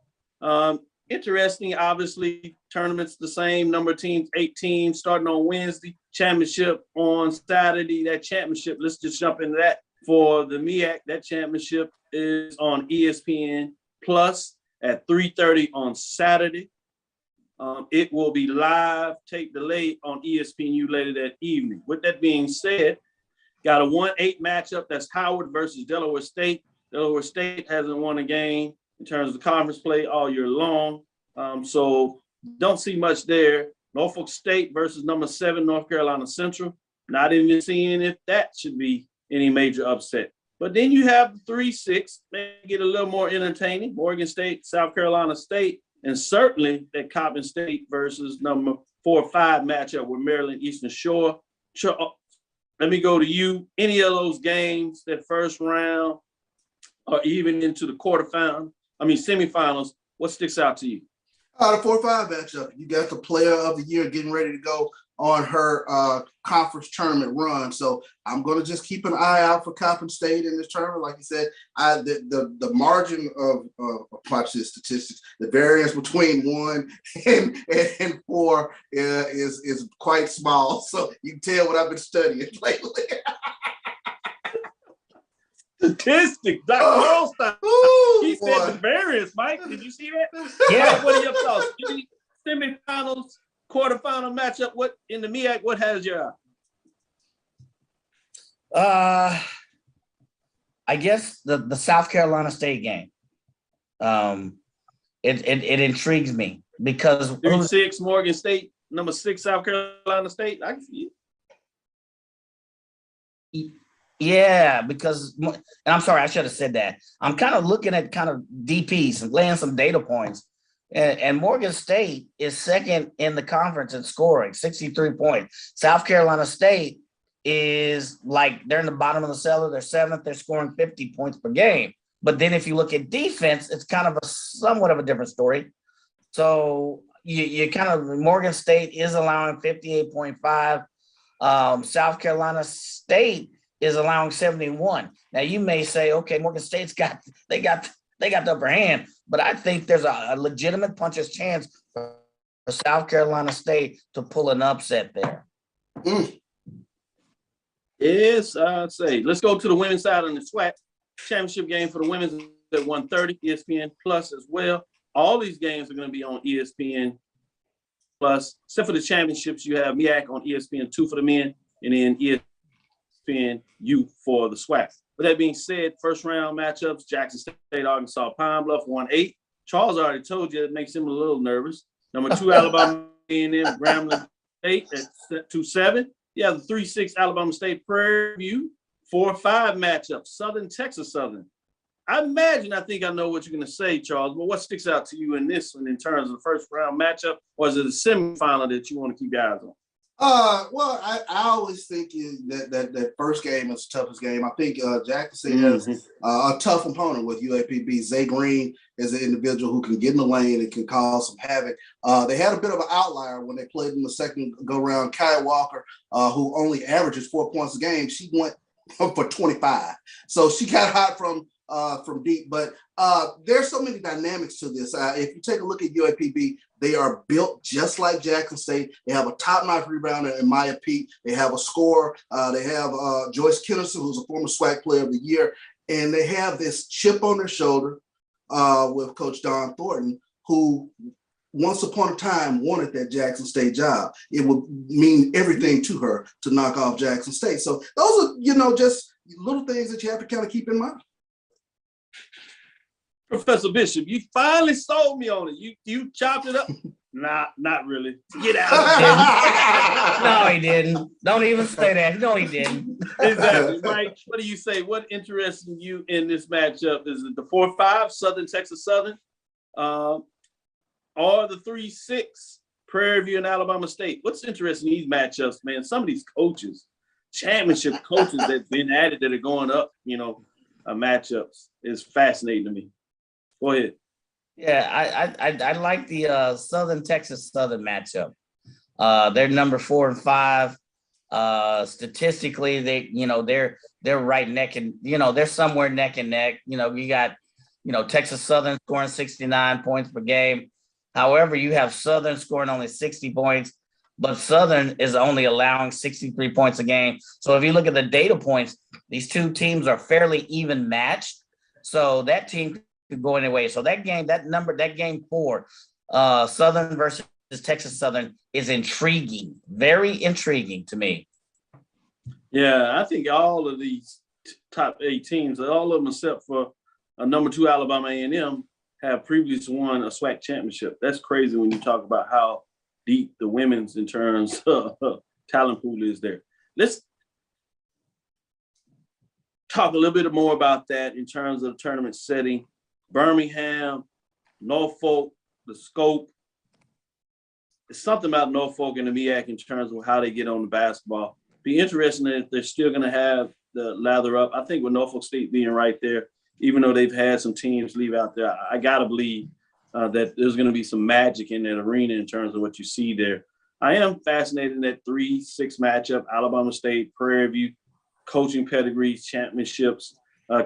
Interesting, obviously, tournaments the same, number of teams, 8 teams, starting on Wednesday, championship on Saturday. That championship, let's just jump into that. For the MEAC, that championship is on ESPN Plus at 3:30 on Saturday. It will be live, tape delayed on ESPNU later that evening. With that being said, got a 1-8 matchup. That's Howard versus Delaware State. Delaware State hasn't won a game in terms of conference play all year long. So don't see much there. Norfolk State versus number 7, North Carolina Central. Not even seeing if that should be any major upset. But then you have the 3-6, may get a little more entertaining. Morgan State, South Carolina State, and certainly that Coppin State versus number 4 or 5 matchup with Maryland Eastern Shore. Let me go to you. Any of those games, that first round, or even into the semifinals, what sticks out to you? The 4-5 matchup. You got the player of the year getting ready to go on her conference tournament run. So I'm going to just keep an eye out for Coppin State in this tournament. Like you said, the margin of watch this statistics, the variance between 1 and 4 is quite small. So you can tell what I've been studying lately. Statistics, Dr. Goldstein. He said the variance, Mike. Did you see that? Yeah. What are your thoughts? Semifinals, quarterfinal matchup. What in the MEAC? What has your I guess the South Carolina State game. It intrigues me because 3-6 Morgan State, number 6 South Carolina State. I can see it. Yeah, because, and I'm sorry, I should have said that. I'm kind of looking at kind of DPs and laying some data points. And Morgan State is second in the conference in scoring, 63 points. South Carolina State is like, they're in the bottom of the cellar. They're 7th. They're scoring 50 points per game. But then if you look at defense, it's kind of somewhat of a different story. So you kind of, Morgan State is allowing 58.5. South Carolina State is allowing 71. Now you may say, okay, Morgan State's got the upper hand, but I think there's a legitimate puncher's chance for South Carolina State to pull an upset there. Yes, I'd say. Let's go to the women's side on the SWAC. Championship game for the women's at 1:30, ESPN Plus as well. All these games are going to be on ESPN Plus, except for the championships. You have MEAC on ESPN2 for the men, and then ESPNU for the SWAC. With that being said, first round matchups, Jackson State, Arkansas, Pine Bluff, 1-8. Charles already told you it makes him a little nervous. Number 2, Alabama A&M Grambling State at 2-7. You have the 3-6 Alabama State Prairie View. 4-5 matchup, Southern Texas Southern. I think I know what you're going to say, Charles, but what sticks out to you in this one in terms of the first round matchup, or is it a semifinal that you want to keep your eyes on? Well, I always think that first game is the toughest game. I think Jackson State has a tough opponent with UAPB. Zay Green is an individual who can get in the lane and can cause some havoc. They had a bit of an outlier when they played in the second go-round. Kai Walker, who only averages 4 points a game, she went for 25. So she got hot from deep. But there's so many dynamics to this. If you take a look at UAPB, they are built just like Jackson State. They have a top-notch rebounder in Maya Pete. They have a scorer. They have Joyce Kennerson, who's a former SWAC Player of the Year. And they have this chip on their shoulder with Coach Don Thornton, who once upon a time wanted that Jackson State job. It would mean everything to her to knock off Jackson State. So those are, just little things that you have to kind of keep in mind. Professor Bishop, you finally sold me on it. You chopped it up. Nah, not really. Get out. No, he didn't. Don't even say that. No, he didn't. Exactly. Mike, what do you say? What interests you in this matchup? Is it the 4-5 Southern Texas Southern, or the 3-6 Prairie View and Alabama State? What's interesting in these matchups, man? Some of these coaches, championship coaches that've been at it that are going up, matchups is fascinating to me. Go ahead. Yeah, I like the Southern Texas Southern matchup. They're number 4 and 5. Statistically, they're right neck and they're somewhere neck and neck. You got Texas Southern scoring 69 points per game. However, you have Southern scoring only 60 points, but Southern is only allowing 63 points a game. So if you look at the data points, these two teams are fairly even matched. So that team could go anyway. So that game 4, Southern versus Texas Southern is intriguing, very intriguing to me. Yeah, I think all of these top 8 teams, all of them except for number 2 Alabama A&M, have previously won a SWAC championship. That's crazy when you talk about how deep the women's in terms of talent pool is there. Let's talk a little bit more about that in terms of the tournament setting. Birmingham, Norfolk, the scope. It's something about Norfolk and the MEAC in terms of how they get on the basketball. Be interesting if they're still going to have the lather up. I think with Norfolk State being right there, even though they've had some teams leave out there, I got to believe that there's going to be some magic in that arena in terms of what you see there. I am fascinated in that 3-6 matchup, Alabama State, Prairie View, coaching pedigrees, championships.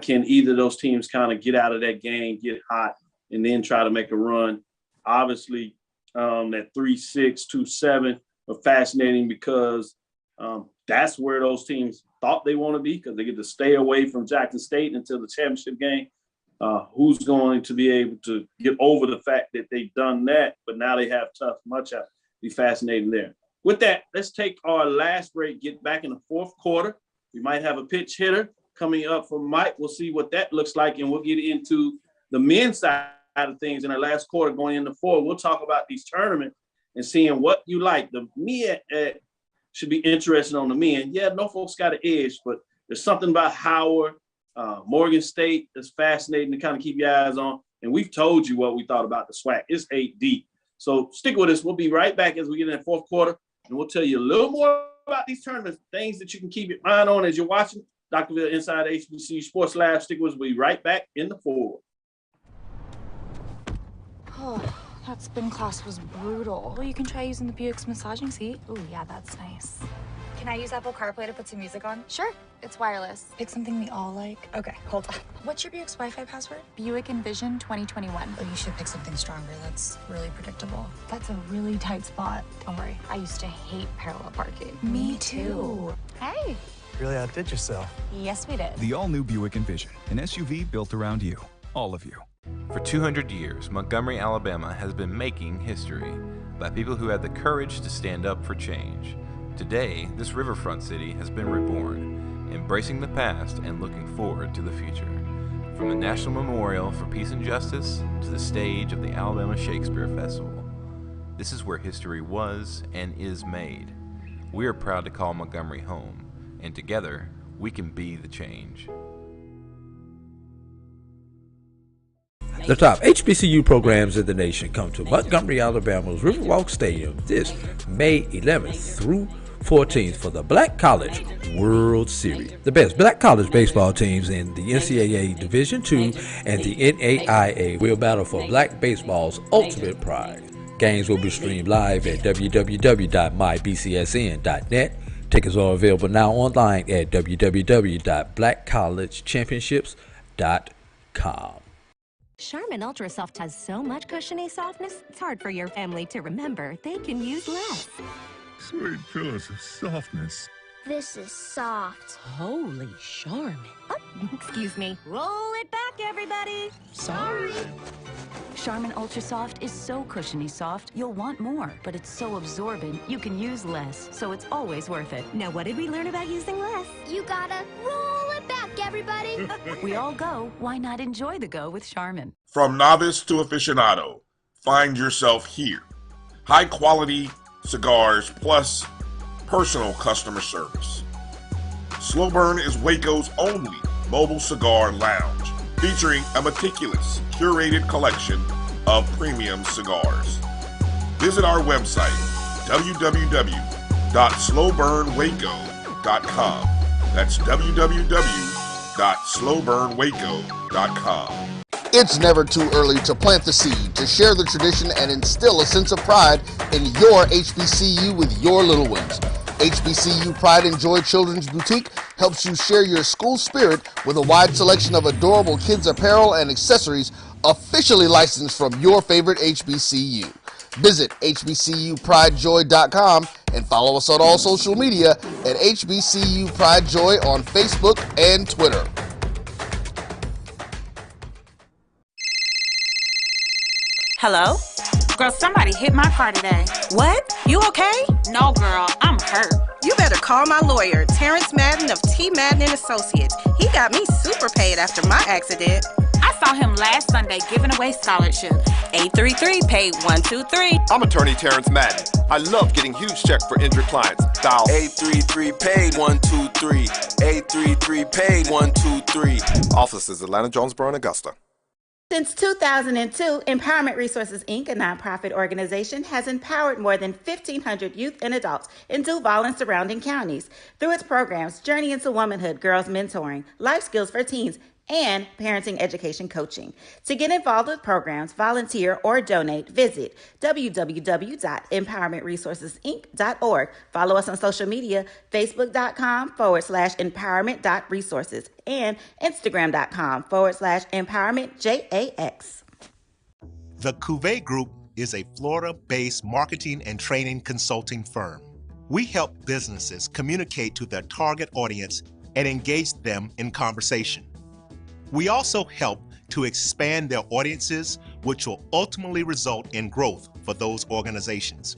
Can either of those teams kind of get out of that game, get hot, and then try to make a run? Obviously, that 3-6, 2-7 are fascinating because that's where those teams thought they want to be because they get to stay away from Jackson State until the championship game. Who's going to be able to get over the fact that they've done that, but now they have tough matchup? Be fascinating there. With that, let's take our last break, get back in the fourth quarter. We might have a pitch hitter coming up from Mike. We'll see what that looks like, and we'll get into the men's side of things in our last quarter going into 4. We'll talk about these tournaments and seeing what you like. The men should be interesting on the men. Yeah, Norfolk's got an edge, but there's something about Howard, Morgan State that's fascinating to kind of keep your eyes on. And we've told you what we thought about the SWAC. It's 8 deep. So stick with us. We'll be right back as we get in the fourth quarter, and we'll tell you a little more about these tournaments, things that you can keep your mind on as you're watching. Dr. Ville inside HBCU Sports Lab. Stick with us. We'll be right back in the fourth. Oh, that spin class was brutal. Well, you can try using the Buick's massaging seat. Oh, yeah, that's nice. Can I use Apple CarPlay to put some music on? Sure, it's wireless. Pick something we all like. Okay, hold on. What's your Buick's Wi-Fi password? Buick Envision 2021. Oh, you should pick something stronger. That's really predictable. That's a really tight spot. Don't worry, I used to hate parallel parking. Me too. Hey. Really outdid yourself. Yes, we did. The all-new Buick Envision, an SUV built around you, all of you. For 200 years, Montgomery, Alabama has been making history by people who had the courage to stand up for change. Today, this riverfront city has been reborn, embracing the past and looking forward to the future. From the National Memorial for Peace and Justice to the stage of the Alabama Shakespeare Festival, this is where history was and is made. We are proud to call Montgomery home, and together we can be the change. The top HBCU programs in the nation come to Montgomery, Alabama's Riverwalk Stadium this May 11th through 14th for the Black College World Series. The best Black college baseball teams in the NCAA Division II and the NAIA will battle for Black baseball's ultimate prize. Games will be streamed live at www.mybcsn.net. Tickets are available now online at www.blackcollegechampionships.com. Charmin Ultra Soft has so much cushiony softness, it's hard for your family to remember. They can use less. Sweet pillows of softness. This is soft. Holy Charmin. Oh, excuse me. Roll it back, everybody. Sorry. Charmin Ultra Soft is so cushiony soft, you'll want more. But it's so absorbent, you can use less, so it's always worth it. Now, what did we learn about using less? You gotta roll it back, everybody. We all go. Why not enjoy the go with Charmin? From novice to aficionado, find yourself here. High quality cigars plus personal customer service. Slow Burn is Waco's only mobile cigar lounge, featuring a meticulous, curated collection of premium cigars. Visit our website, www.slowburnwaco.com. That's www.slowburnwaco.com. It's never too early to plant the seed, to share the tradition, and instill a sense of pride in your HBCU with your little ones. HBCU Pride and Joy Children's Boutique helps you share your school spirit with a wide selection of adorable kids' apparel and accessories officially licensed from your favorite HBCU. Visit hbcupridejoy.com and follow us on all social media at HBCU Pride Joy on Facebook and Twitter. Hello? Girl, somebody hit my car today. What? You okay? No, girl, I'm hurt. You better call my lawyer, Terrence Madden of T. Madden and Associates. He got me super paid after my accident. I saw him last Sunday giving away scholarships. 833 paid 123. I'm attorney Terrence Madden. I love getting huge checks for injured clients. Dial 833 paid 123. 833 paid 123. Offices Atlanta, Jonesboro, and Augusta. Since 2002, Empowerment Resources, Inc., a nonprofit organization, has empowered more than 1,500 youth and adults in Duval and surrounding counties through its programs Journey into Womanhood, Girls Mentoring, Life Skills for Teens, and Parenting Education Coaching. To get involved with programs, volunteer, or donate, visit www.empowermentresourcesinc.org. Follow us on social media, facebook.com/empowerment.resources and instagram.com/empowermentJAX. The Cuvée Group is a Florida-based marketing and training consulting firm. We help businesses communicate to their target audience and engage them in conversation. We also help to expand their audiences, which will ultimately result in growth for those organizations.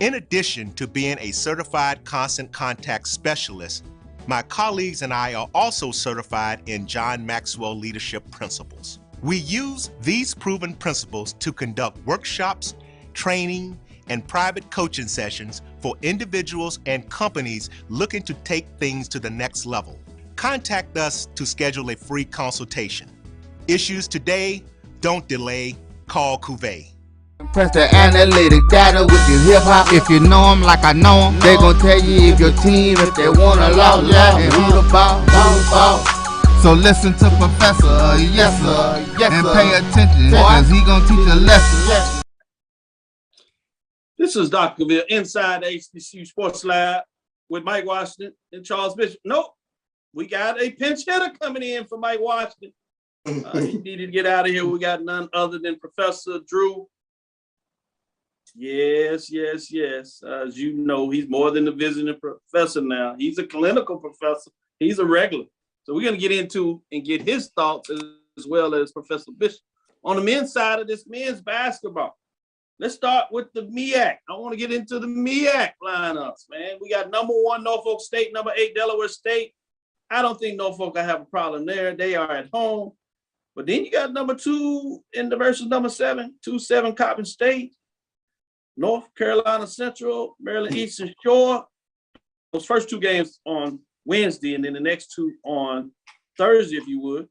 In addition to being a certified constant contact specialist, my colleagues and I are also certified in John Maxwell Leadership Principles. We use these proven principles to conduct workshops, training, and private coaching sessions for individuals and companies looking to take things to the next level. Contact us to schedule a free consultation. Issues today, don't delay, call Cuvée. Press the analytic data with your hip hop. If you know them like I know them, they gon' tell you if your team, if they wanna lose, and who the ball. So listen to Professor, yes sir, and pay attention, cause he gon' teach a lesson. This is Dr. Ville inside the HBCU Sports Lab with Mike Washington and Charles Bishop. Nope. We got a pinch hitter coming in for Mike Washington. He needed to get out of here. We got none other than Professor Drew. Yes. As you know, he's more than a visiting professor now. He's a clinical professor. He's a regular. So we're going to get into and get his thoughts as well as Professor Bishop on the men's side of this men's basketball. Let's start with the MEAC. I want to get into the MEAC lineups, man. We got number 1, Norfolk State, number 8, Delaware State. I don't think Norfolk will have a problem there. They are at home. But then you got number 2 in the versus number 7, 2-7 Coppin State, North Carolina Central, Maryland Eastern Shore. Those first 2 games on Wednesday, and then the next 2 on Thursday, if you would,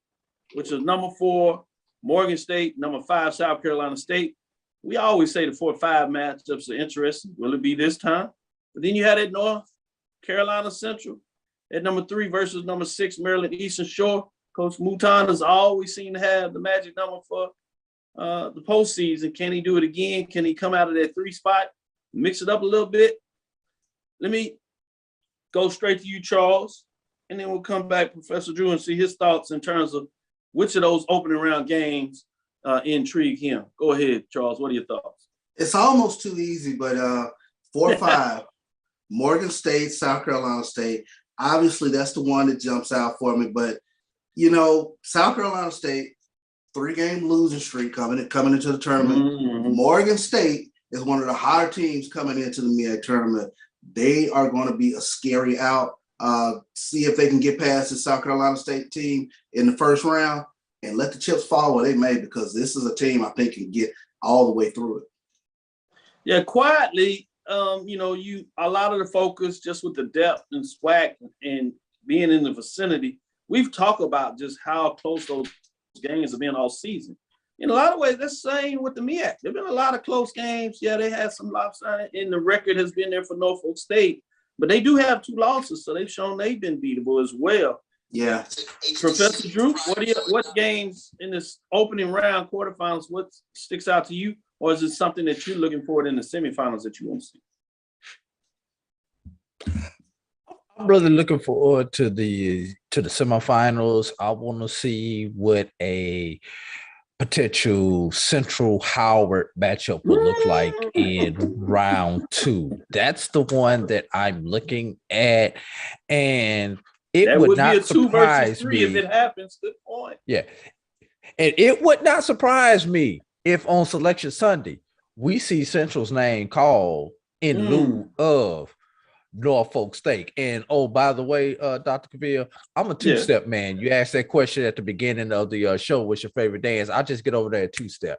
which is number 4 Morgan State, number 5 South Carolina State. We always say the 4-5 matchups are interesting. Will it be this time? But then you had at North Carolina Central at number 3 versus number 6 Maryland Eastern Shore. Coach Mouton has always seemed to have the magic number for the postseason. Can he do it again? Can he come out of that 3 spot, mix it up a little bit? Let me go straight to you, Charles, and then we'll come back, Professor Drew, and see his thoughts in terms of which of those opening round games intrigue him. Go ahead, Charles. What are your thoughts? It's almost too easy, but 4-5, Morgan State, South Carolina State. Obviously, that's the one that jumps out for me. But, you know, South Carolina State, 3-game losing streak coming into the tournament. Mm-hmm. Morgan State is one of the hotter teams coming into the MEAC tournament. They are going to be a scary out. See if they can get past the South Carolina State team in the first round and let the chips fall where they may, because this is a team I think can get all the way through it. Yeah, quietly, you know, a lot of the focus just with the depth and SWAC and being in the vicinity, we've talked about just how close those games have been all season. In a lot of ways, that's the same with the MEAC. There have been a lot of close games. Yeah, they had some lopsided, and the record has been there for Norfolk State. But they do have 2 losses, so they've shown they've been beatable as well. Yeah. Professor Drew, what games in this opening round quarterfinals, what sticks out to you? Or is it something that you're looking forward in the semifinals that you want to see? I'm really looking forward to the semifinals. I want to see what a potential Central Howard matchup will look like in round 2. That's the one that I'm looking at, and it would not surprise me if it happens. Good point. Yeah, and it would not surprise me if on Selection Sunday we see Central's name called in lieu of Norfolk State. And oh, by the way, Dr. Cavill, I'm a 2-step man. You asked that question at the beginning of the show, what's your favorite dance? I just get over there at 2-step.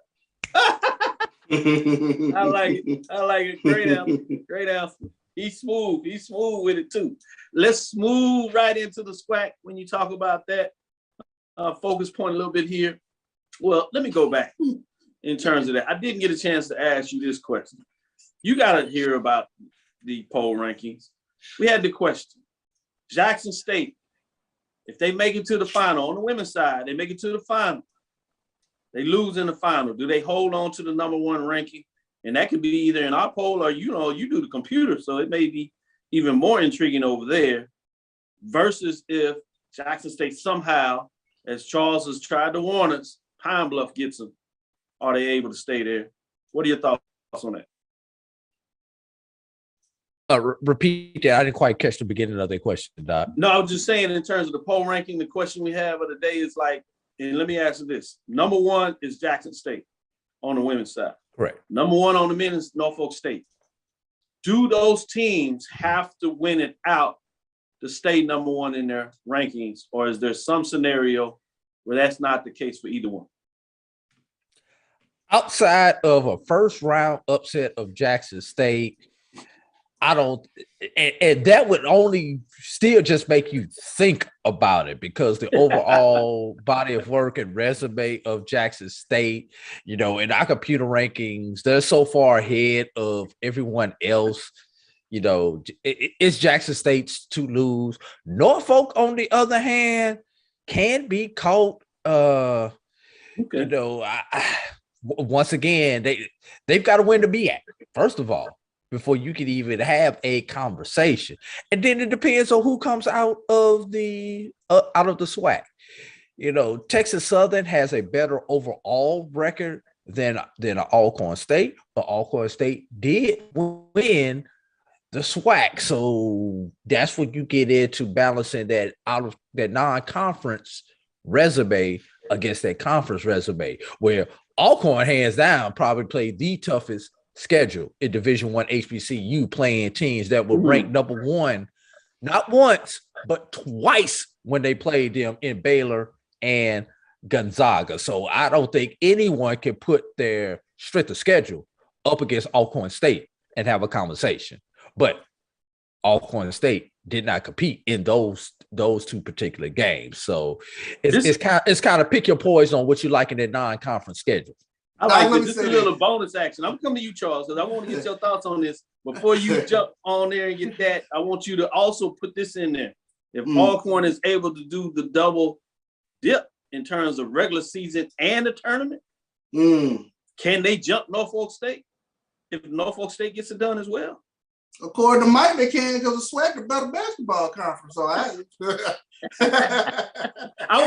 I like it. Great answer. Great answer. He's smooth with it too. Let's move right into the SWAC when you talk about that. Focus point a little bit here. Well, let me go back in terms of that. I didn't get a chance to ask you this question. You got to hear about the poll rankings. We had the question, Jackson State, if they make it to the final, on the women's side, they make it to the final, they lose in the final, do they hold on to the number 1 ranking? And that could be either in our poll or, you know, you do the computer, so it may be even more intriguing over there, versus if Jackson State somehow, as Charles has tried to warn us, Pine Bluff gets them. Are they able to stay there? What are your thoughts on that? Repeat that. I didn't quite catch the beginning of the question, Doc. No, I was just saying in terms of the poll ranking, the question we have of the day is like, and let me ask you this. Number 1 is Jackson State on the women's side. Correct. Number 1 on the men's, Norfolk State. Do those teams have to win it out to stay number 1 in their rankings? Or is there some scenario where that's not the case for either one? Outside of a first round upset of Jackson State, I don't, and that would only still just make you think about it, because the overall body of work and resume of Jackson State, you know, in our computer rankings, they're so far ahead of everyone else. You know, it's Jackson State's to lose. Norfolk, on the other hand, can be caught. You know, once again, they've got to win to be at, first of all, before you can even have a conversation. And then it depends on who comes out of the SWAC. You know, Texas Southern has a better overall record than Alcorn State, but Alcorn State did win the SWAC. So that's when you get into balancing that out of that non-conference resume against that conference resume, where Alcorn hands down probably played the toughest schedule in Division I HBCU, playing teams that were ranked number 1, not once, but twice when they played them in Baylor and Gonzaga. So I don't think anyone can put their strength of schedule up against Alcorn State and have a conversation. But Alcorn State did not compete in those two particular games. So it's kind of pick your poison on what you like in that non-conference schedule. I like this. Just a little bonus action. I'm coming to you, Charles, because I want to get your thoughts on this. Before you jump on there and get that, I want you to also put this in there. If Alcorn is able to do the double dip in terms of regular season and the tournament, can they jump Norfolk State if Norfolk State gets it done as well? According to Mike, they can because of SWAC, the better basketball conference. So I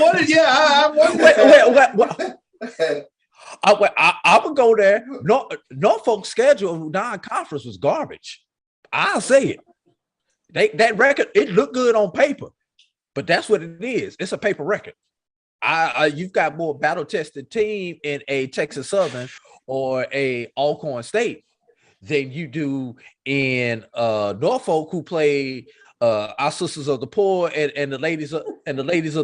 wanted, I wanted. I would go there. Norfolk's schedule non-conference was garbage. I'll say it. That record, it looked good on paper, but that's what it is. It's a paper record. You've got more battle-tested team in a Texas Southern or a Alcorn State than you do in Norfolk, who play our sisters of the poor and the ladies of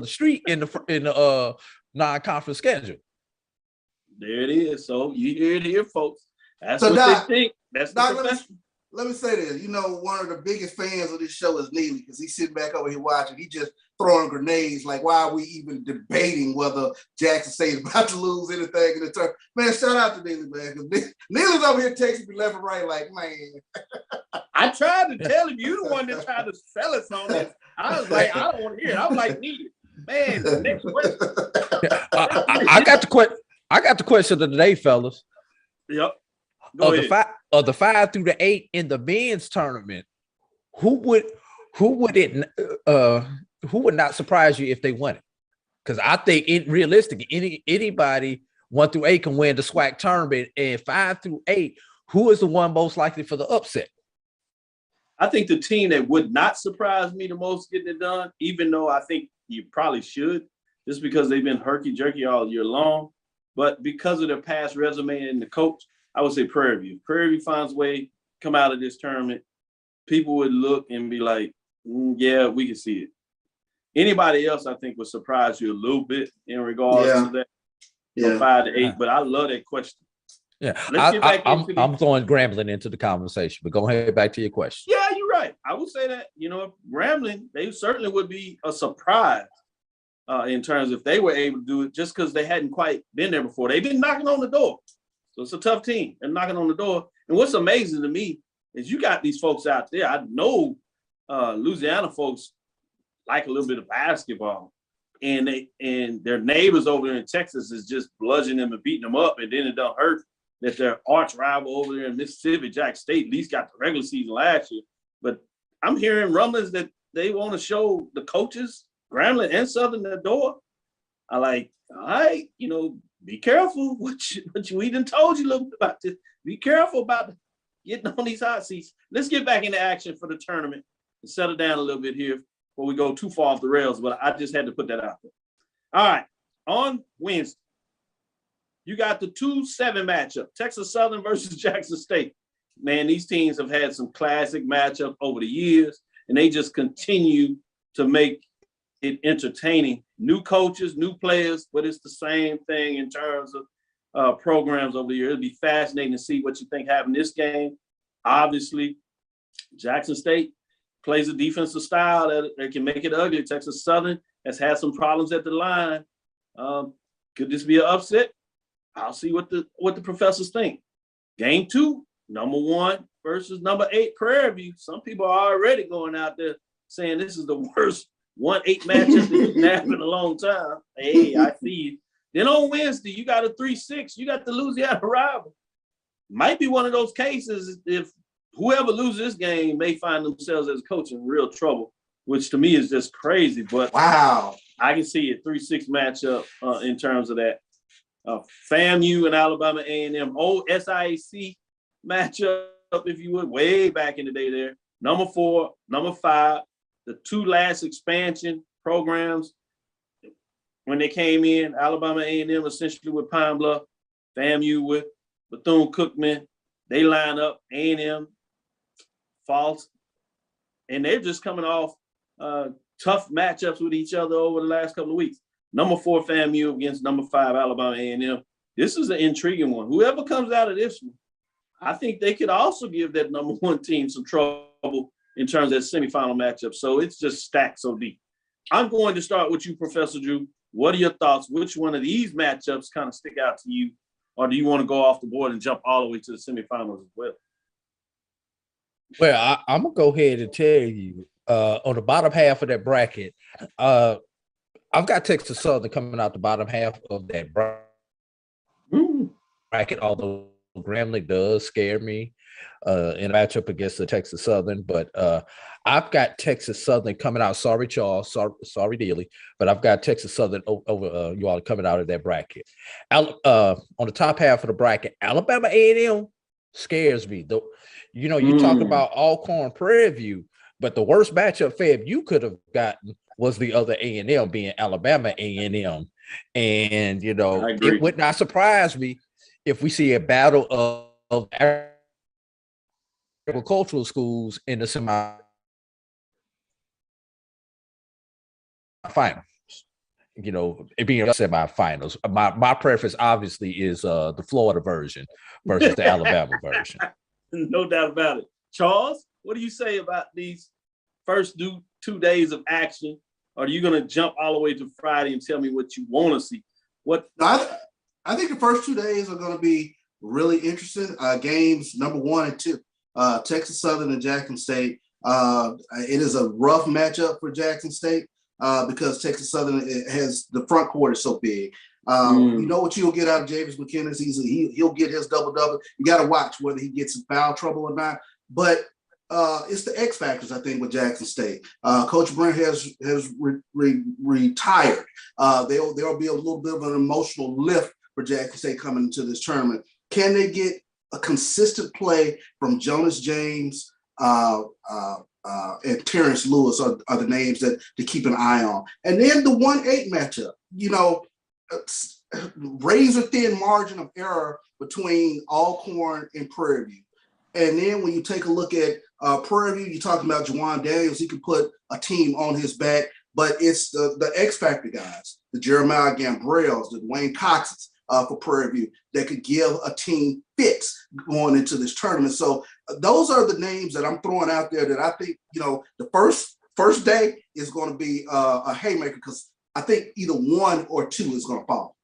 the street in the non-conference schedule. There it is. So you hear it here, folks. That's so what they think. That's the let me say this. You know, one of the biggest fans of this show is Neely, because he's sitting back over here watching. He just throwing grenades. Like, why are we even debating whether Jackson State is about to lose anything in the turn? Man, shout out to Neely, man. Because Neely's over here texting me left and right, like, man. I tried to tell him, you the one that tried to sell us on this. I was like, I don't want to hear it. I was like, Neely, man, next question. I got the question of the day, fellas. Yep. Of the 5 through the 8 in the men's tournament, who would not surprise you if they won it? Because I think realistically, anybody 1 through 8 can win the SWAC tournament, and 5 through 8, who is the one most likely for the upset? I think the team that would not surprise me the most getting it done, even though I think you probably should, just because they've been herky-jerky all year long, but because of their past resume and the coach, I would say Prairie View. Prairie View finds a way come out of this tournament. People would look and be like, yeah, we can see it. Anybody else, I think, would surprise you a little bit in regards to that. From 5 to 8, but I love that question. Yeah, I'm throwing Grambling into the conversation, but go ahead back to your question. Yeah, you're right. I would say that, Grambling, they certainly would be a surprise in terms if they were able to do it, just because they hadn't quite been there before. They've been knocking on the door. So it's a tough team. They're knocking on the door. And what's amazing to me is you got these folks out there. I know Louisiana folks like a little bit of basketball. And their neighbors over there in Texas is just bludgeoning them and beating them up. And then it don't hurt that their arch rival over there in Mississippi, Jackson State, at least got the regular season last year. But I'm hearing rumblings that they want to show the coaches, Grambling and Southern, the door. I like, all right, be careful. We done told you a little bit about this. Be careful about getting on these hot seats. Let's get back into action for the tournament and settle down a little bit here before we go too far off the rails. But I just had to put that out there. All right, on Wednesday, you got the 2-7 matchup, Texas Southern versus Jackson State. Man, these teams have had some classic matchups over the years, and they just continue to make it entertaining. New coaches, new players, but it's the same thing in terms of programs over the year. It'll be fascinating to see what you think happened this game. Obviously, Jackson State plays a defensive style that can make it ugly. Texas Southern has had some problems at the line. Could this be an upset? I'll see what the professors think. Game 2, number 1 versus number 8 Prairie View. Some people are already going out there saying this is the worst 1-8 matchup that you can have in a long time. Hey, I see you. Then on Wednesday, you got a 3-6. You got the Louisiana rival. Might be one of those cases if whoever loses this game may find themselves as a coach in real trouble, which to me is just crazy. But wow, I can see a 3-6 matchup in terms of that. FAMU and Alabama A&M, old SIAC matchup, if you would, way back in the day there. Number 4, number 5. The 2 last expansion programs, when they came in, Alabama A&M essentially with Pine Bluff, FAMU with Bethune-Cookman, they line up, A&M, false, and they're just coming off tough matchups with each other over the last couple of weeks. Number 4 FAMU against number 5 Alabama A&M. This is an intriguing one. Whoever comes out of this one, I think they could also give that number 1 team some trouble in terms of that semifinal matchup. So it's just stacked so deep. I'm going to start with you, Professor Drew. What are your thoughts? Which one of these matchups kind of stick out to you? Or do you want to go off the board and jump all the way to the semifinals as well? Well, I'm going to go ahead and tell you, on the bottom half of that bracket, I've got Texas Southern coming out the bottom half of that bracket, although Grambling does scare me in a matchup against the Texas Southern. But I've got Texas Southern coming out. Sorry, Charles. Sorry, Dealey. But I've got Texas Southern over you all coming out of that bracket. On the top half of the bracket, Alabama A&M scares me. You know, you talk about Alcorn Prairie View, but the worst matchup Fab you could have gotten was the other A&M being Alabama A&M. And, you know, it would not surprise me if we see a battle of agricultural schools in the semifinals. You know, it being semifinals. My preference obviously is the Florida version versus the Alabama version. No doubt about it. Charles, what do you say about these first 2 days of action? Or are you going to jump all the way to Friday and tell me what you want to see? I think the first 2 days are going to be really interesting. Games number 1 and 2, Texas Southern and Jackson State. It is a rough matchup for Jackson State because Texas Southern has the front court is so big. You know what you'll get out of Javis McKinnon. He'll get his double-double. You got to watch whether he gets in foul trouble or not. But it's the X factors, I think, with Jackson State. Coach Brent has retired. There'll be a little bit of an emotional lift for Jackson State coming into this tournament. Can they get a consistent play from Jonas James and Terrence Lewis are the names that to keep an eye on. And then the 1-8 matchup, you know, razor thin margin of error between Alcorn and Prairie View. And then when you take a look at Prairie View, you're talking about Juwan Daniels. He can put a team on his back, but it's the X Factor guys, the Jeremiah Gambrells, the Dwayne Coxes for Prairie View that could give a team fits going into this tournament. So those are the names that I'm throwing out there that I think, you know, the first day is going to be a haymaker because I think either 1 or 2 is going to fall.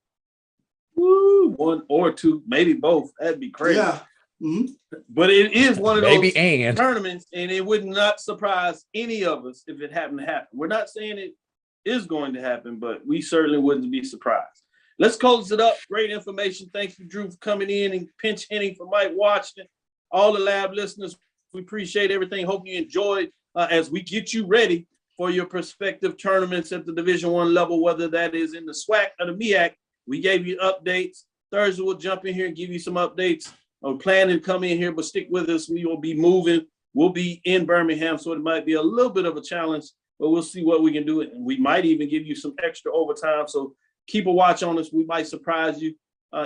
Woo, 1 or 2, maybe both. That'd be crazy. Yeah. Mm-hmm. But it is one of those tournaments, and it would not surprise any of us if it happened to happen. We're not saying it is going to happen, but we certainly wouldn't be surprised. Let's close it up. Great information. Thanks for Drew for coming in and pinch hitting for Mike Washington. All the lab listeners, we appreciate everything. Hope you enjoyed as we get you ready for your prospective tournaments at the Division I level, whether that is in the SWAC or the MEAC. We gave you updates. Thursday, we'll jump in here and give you some updates. I'm planning to come in here, but stick with us. We will be moving. We'll be in Birmingham, so it might be a little bit of a challenge, but we'll see what we can do. And we might even give you some extra overtime. So keep a watch on us. We might surprise you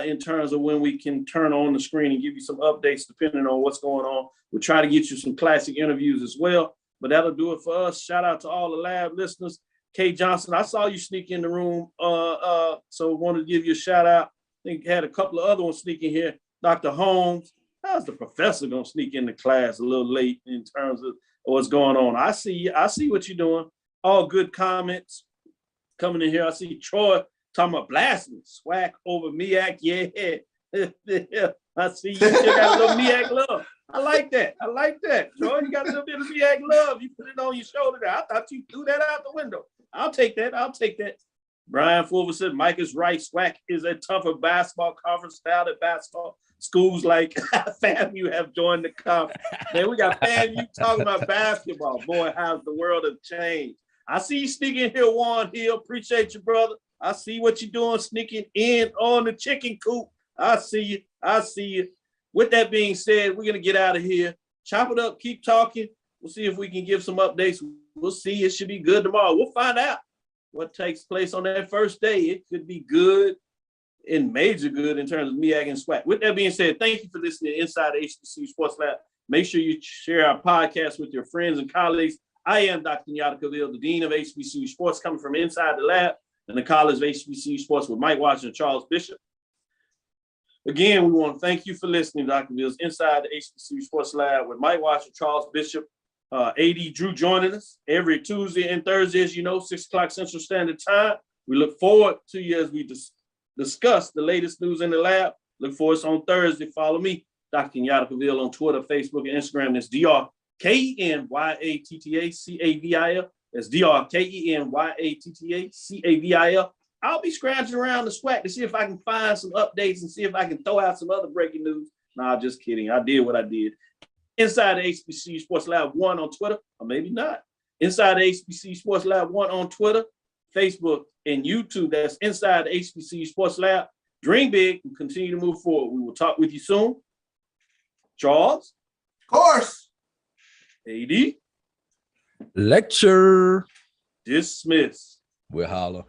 in terms of when we can turn on the screen and give you some updates depending on what's going on. We'll try to get you some classic interviews as well, but that'll do it for us. Shout out to all the lab listeners. Kay Johnson, I saw you sneak in the room, so wanted to give you a shout out. I think had a couple of other ones sneaking here. Dr. Holmes, how's the professor gonna sneak in the class a little late in terms of what's going on? I see what you're doing. All good comments coming in here. I see Troy talking about blasphemy, SWAC over MEAC. Yeah. I see you still got a little MEAC love. I like that. Troy, you got a little bit of MEAC love. You put it on your shoulder there. I thought you threw that out the window. I'll take that. Brian Fulver said, Mike is right. SWAC is a tougher basketball conference style at basketball. Schools like FAMU have joined the conference. Man, we got FAMU talking about basketball. Boy, how's the world have changed. I see you sneaking here, Juan Hill. Appreciate you, brother. I see what you're doing, sneaking in on the chicken coop. I see you. With that being said, we're going to get out of here. Chop it up. Keep talking. We'll see if we can give some updates. We'll see. It should be good tomorrow. We'll find out what takes place on that first day. It could be good and major good in terms of MEAC and SWAC. With that being said, thank you for listening to Inside HBCU Sports Lab. Make sure you share our podcast with your friends and colleagues. I am Dr. Nyata Cavill, the Dean of HBCU Sports, coming from inside the lab. and the College of HBCU Sports with Mike Washington and Charles Bishop. Again, we want to thank you for listening, Dr. Bills, Inside the HBCU Sports Lab with Mike Washington, Charles Bishop, AD Drew joining us every Tuesday and Thursday, as you know, 6 o'clock Central Standard Time. We look forward to you as we discuss the latest news in the lab. Look for us on Thursday. Follow me, Dr. Kenyatta Cavil, on Twitter, Facebook, and Instagram. That's DrKenyattacavil. That's DrKenyattacavil. I'll be scratching around the SWAC to see if I can find some updates and see if I can throw out some other breaking news. Nah, just kidding. I did what I did. Inside the HBCU Sports Lab 1 on Twitter, or maybe not. Inside the HBCU Sports Lab 1 on Twitter, Facebook, and YouTube. That's Inside the HBCU Sports Lab. Dream big and continue to move forward. We will talk with you soon. Charles? Of course. AD? Lecture. Dismiss. We'll holler.